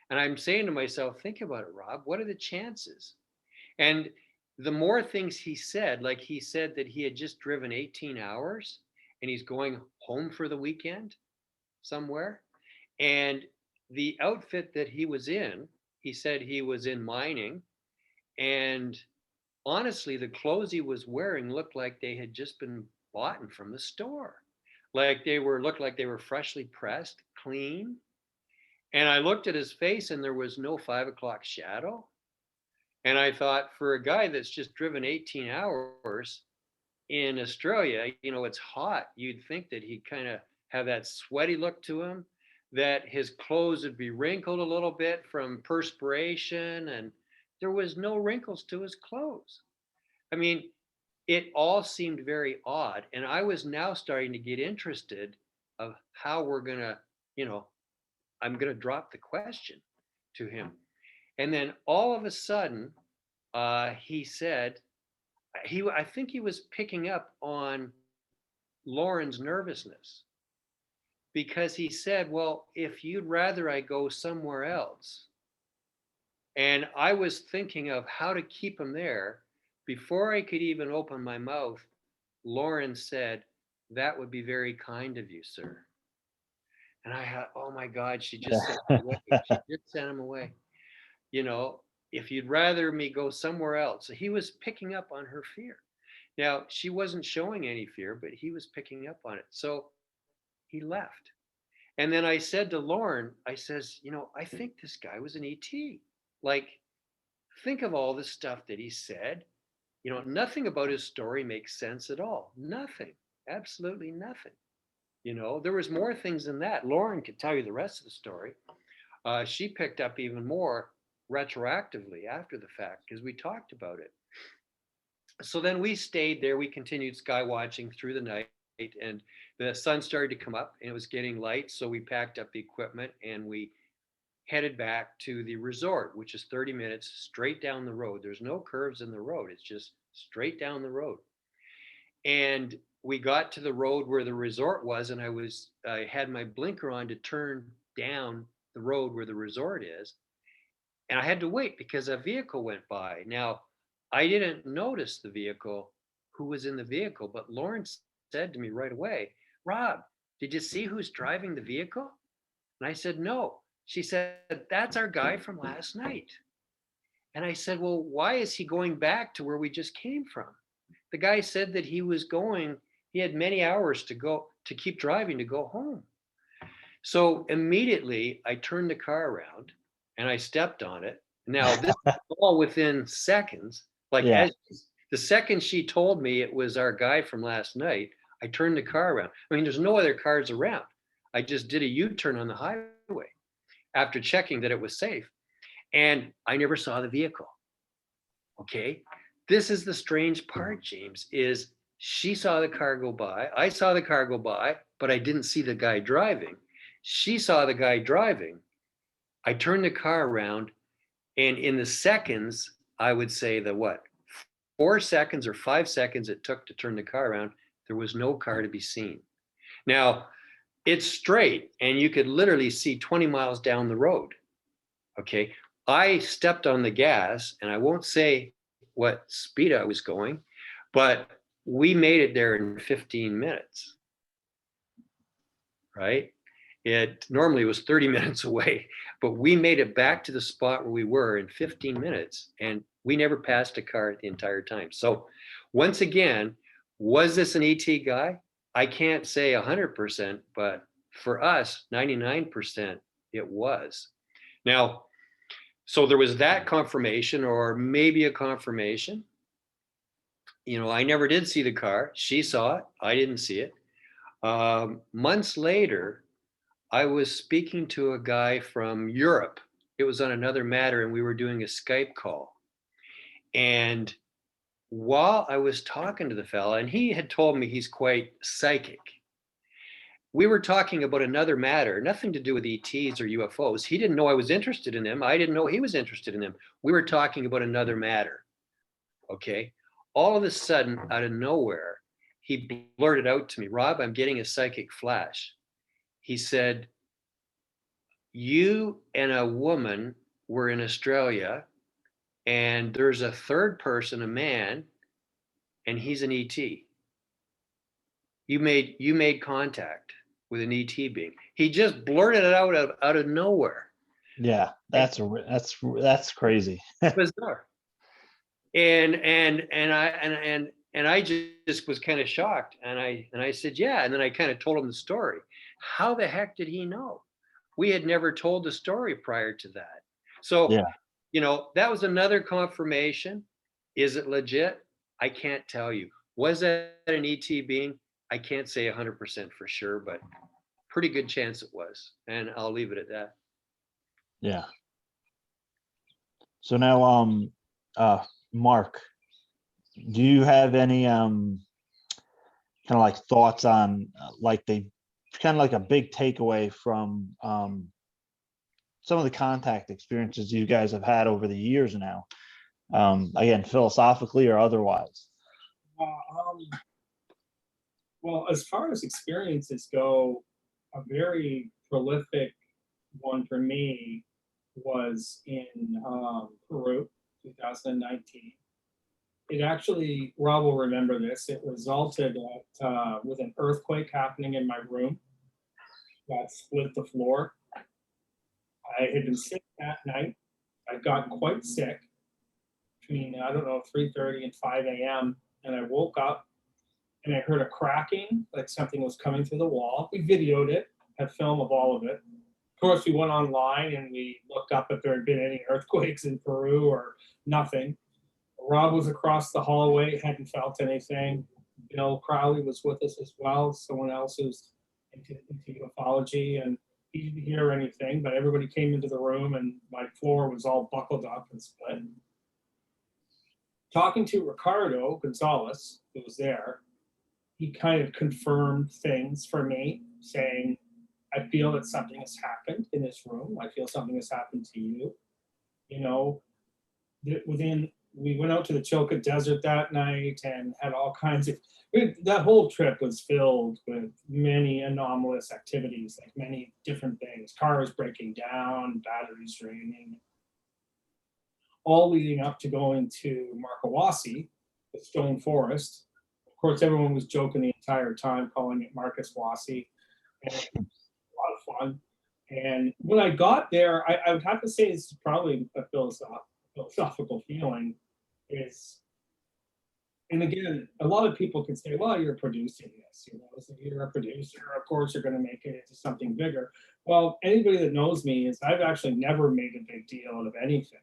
And I'm saying to myself, think about it, Rob. What are the chances? And the more things he said, like he said that he had just driven 18 hours and he's going home for the weekend somewhere. And the outfit that he was in, he said he was in mining. And honestly, the clothes he was wearing looked like they had just been bought from the store. Like looked like they were freshly pressed, clean. And I looked at his face and there was no 5 o'clock shadow. And I thought, for a guy that's just driven 18 hours in Australia, it's hot. You'd think that he'd kind of have that sweaty look to him, that his clothes would be wrinkled a little bit from perspiration, and there was no wrinkles to his clothes. I mean, it all seemed very odd. And I was now starting to get interested of how we're going to, I'm going to drop the question to him. And then all of a sudden, he said, I think he was picking up on Lauren's nervousness because he said, well, if you'd rather I go somewhere else. And I was thinking of how to keep him there. Before I could even open my mouth, Lauren said, that would be very kind of you, sir. And I thought, oh my God, she just sent him away. She just sent him away. If you'd rather me go somewhere else. So he was picking up on her fear. Now, she wasn't showing any fear, but he was picking up on it. So he left. And then I said to Lauren, I says, I think this guy was an ET. Like, think of all the stuff that he said. Nothing about his story makes sense at all. Nothing. Absolutely nothing. There was more things than that. Lauren could tell you the rest of the story. She picked up even more retroactively after the fact because we talked about it. So then we stayed there. We continued sky watching through the night, and the sun started to come up and it was getting light. So we packed up the equipment and we headed back to the resort, which is 30 minutes straight down the road. There's no curves in the road. It's just straight down the road. And we got to the road where the resort was, and I had my blinker on to turn down the road where the resort is. And I had to wait because a vehicle went by. Now, I didn't notice the vehicle, who was in the vehicle, but Lawrence said to me right away, Rob, did you see who's driving the vehicle? And I said, no. She said, that's our guy from last night. And I said, well, why is he going back to where we just came from? The guy said that he had many hours to go, to keep driving to go home. So immediately I turned the car around and I stepped on it. Now, this is all within seconds. Like, Yeah. as the second she told me it was our guy from last night, I turned the car around. I mean, there's no other cars around. I just did a U-turn on the highway after checking that it was safe. And I never saw the vehicle. Okay. This is the strange part, James, is she saw the car go by. I saw the car go by, but I didn't see the guy driving. She saw the guy driving. I turned the car around, and in the seconds, I would say the what, 4 seconds or 5 seconds it took to turn the car around, there was no car to be seen. Now, it's straight, and you could literally see 20 miles down the road. Okay. I stepped on the gas, and I won't say what speed I was going, but we made it there in 15 minutes, right? It normally was 30 minutes away, but we made it back to the spot where we were in 15 minutes, and we never passed a car the entire time. So once again, was this an ET guy? I can't say 100%, but for us, 99% it was. Now, so there was that confirmation, or maybe a confirmation. You know, I never did see the car. She saw it. I didn't see it. Months later, I was speaking to a guy from Europe. It was on another matter, and we were doing a Skype call. And while I was talking to the fella, and he had told me he's quite psychic, we were talking about another matter, nothing to do with ETs or UFOs. He didn't know I was interested in them. I didn't know he was interested in them. We were talking about another matter. Okay. All of a sudden, out of nowhere, he blurted out to me, Rob, I'm getting a psychic flash. He said, you and a woman were in Australia, and there's a third person, a man, and he's an ET. You made contact with an ET being. He just blurted it out of nowhere. Yeah. That's crazy. Bizarre. And I just was kind of shocked, and I said, yeah, and then I kind of told him the story. How the heck did he know? We had never told the story prior to that. So, Yeah. you know, that was another confirmation. Is it legit? I can't tell you. Was that an ET being? I can't say 100% for sure, but pretty good chance it was. And I'll leave it at that. Yeah. So now, Mark, do you have any kind of like thoughts on like they kind of like a big takeaway from some of the contact experiences you guys have had over the years now, again, philosophically or otherwise? Well, as far as experiences go, a very prolific one for me was in Peru, 2019. It actually, Rob will remember this, it resulted with an earthquake happening in my room that split the floor. I had been sick that night. I got quite sick between, I don't know, 3:30 and 5 a.m. And I woke up and I heard a cracking, like something was coming through the wall. We videoed it, had film of all of it. Of course, we went online and we looked up if there had been any earthquakes in Peru or nothing. Rob was across the hallway, hadn't felt anything. Bill Crowley was with us as well, someone else who's into ufology, and he didn't hear anything, but everybody came into the room and my floor was all buckled up and split. Talking to Ricardo Gonzalez, who was there, he kind of confirmed things for me, saying, I feel that something has happened in this room. I feel something has happened to you. You know, we went out to the Chilca Desert that night and had all kinds of, that whole trip was filled with many anomalous activities, like many different things, cars breaking down, batteries draining. all leading up to going to Markawasi, the Stone Forest. Of course, everyone was joking the entire time, calling it Marcus Wasi, and it was a lot of fun. And when I got there, I would have to say it's probably a philosophical feeling is, and again, a lot of people can say, well, you're producing this, you know, so you're a producer, of course you're going to make it into something bigger. Well, anybody that knows me is I've actually never made a big deal out of anything.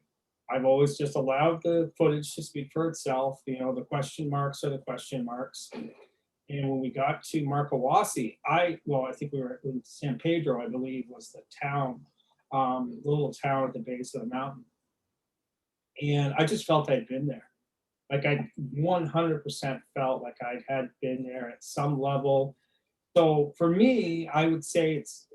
I've always just allowed the footage to speak for itself. You know, the question marks are the question marks. And when we got to Markawasi, I think we were in San Pedro, I believe was the town, little town at the base of the mountain. And I just felt I'd been there. Like I 100% felt like I had been there at some level. So for me, I would say it's,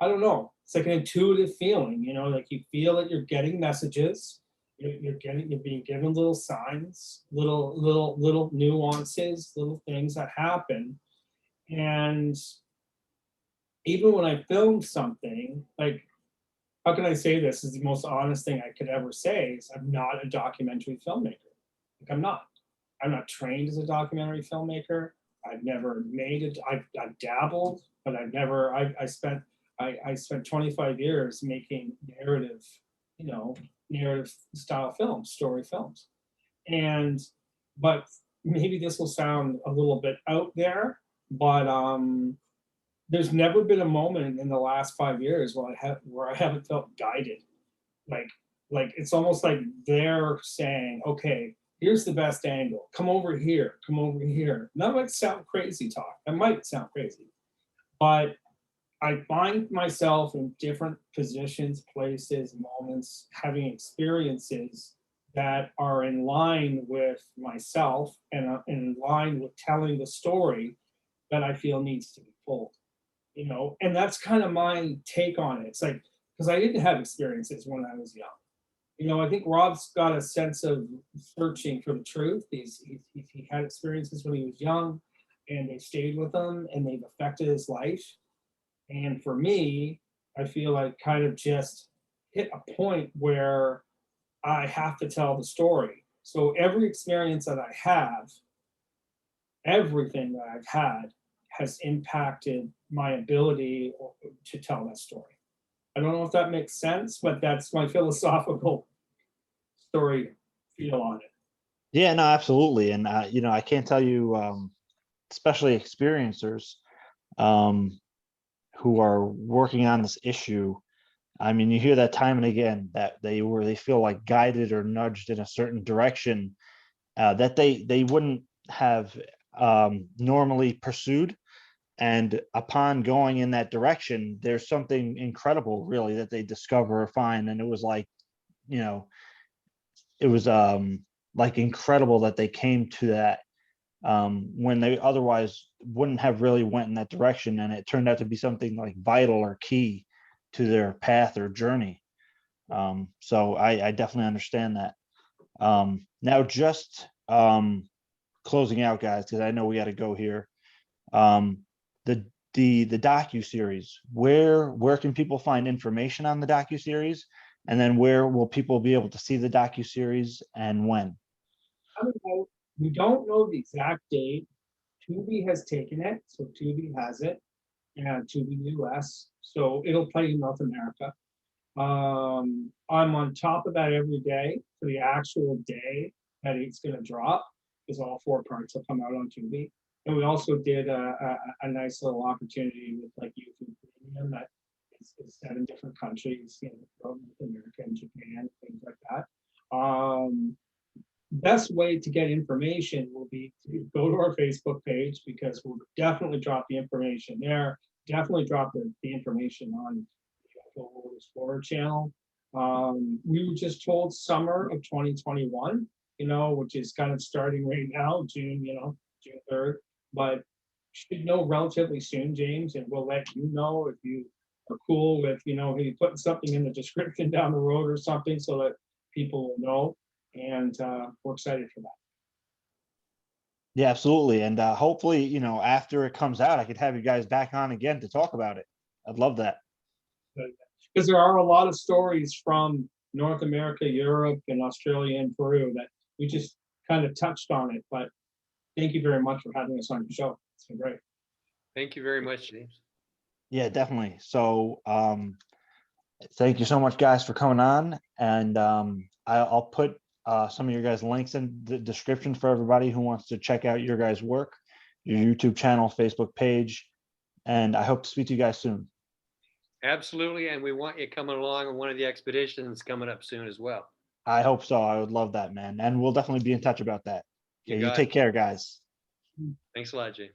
I don't know, it's like an intuitive feeling, you know, like you feel that you're getting messages, you're being given little signs, little nuances, little things that happen. And even when I film something, like, how can I say this is the most honest thing I could ever say is I'm not a documentary filmmaker. Like I'm not trained as a documentary filmmaker. I've never made it. I've dabbled, but I've never, I spent 25 years making narrative, you know, narrative style films, story films. And, but maybe this will sound a little bit out there, but there's never been a moment in the last 5 years where I haven't felt guided. Like it's almost like they're saying, okay, here's the best angle. Come over here, come over here. That might sound crazy talk. That might sound crazy, but I find myself in different positions, places, moments, having experiences that are in line with myself and in line with telling the story that I feel needs to be told, you know? And that's kind of my take on it. It's like, because I didn't have experiences when I was young. You know, I think Rob's got a sense of searching for the truth. He had experiences when he was young and they stayed with him and they've affected his life. And for me, I feel like kind of just hit a point where I have to tell the story. So every experience that I have, everything that I've had has impacted my ability to tell that story. I don't know if that makes sense, but that's my philosophical story feel on it. Yeah, no, absolutely. And you know, I can't tell you, especially experiencers who are working on this issue. I mean, you hear that time and again that they feel like guided or nudged in a certain direction that they wouldn't have normally pursued. And upon going in that direction, there's something incredible really that they discover or find. And it was like, you know, it was like incredible that they came to that when they otherwise wouldn't have really went in that direction. And it turned out to be something like vital or key to their path or journey. So I definitely understand that. Now just closing out, guys, because I know we got to go here. The docu-series, where can people find information on the docu-series? And then where will people be able to see the docu-series and when? I don't know. We don't know the exact date. Tubi has taken it, so Tubi has it, and Tubi US, so it'll play in North America. I'm on top of that every day for the actual day that it's going to drop, because all 4 parts will come out on Tubi. And we also did a nice little opportunity with like YouTube Premium that is 7 different countries, you know, from North America and Japan, things like that. Best way to get information will be to go to our Facebook page, because we'll definitely drop the information there. Definitely drop the information on the UFO World Explorer channel. We were just told summer of 2021, you know, which is kind of starting right now, June 3rd, but should know relatively soon, James, and we'll let you know if you are cool with, you know, maybe putting something in the description down the road or something so that people will know. And we're excited for that. Yeah, absolutely. And hopefully, you know, after it comes out, I could have you guys back on again to talk about it. I'd love that. Because there are a lot of stories from North America, Europe, and Australia and Peru that we just kind of touched on it. But thank you very much for having us on your show. It's been great. Thank you very much, James. Yeah, definitely. So thank you so much, guys, for coming on. And I'll put some of your guys' links in the description for everybody who wants to check out your guys' work, your YouTube channel, Facebook page. And I hope to speak to you guys soon. Absolutely, and we want you coming along on one of the expeditions coming up soon as well. I hope so. I would love that, man. And we'll definitely be in touch about that. You Okay, you got take it. care, guys. Thanks a lot, James.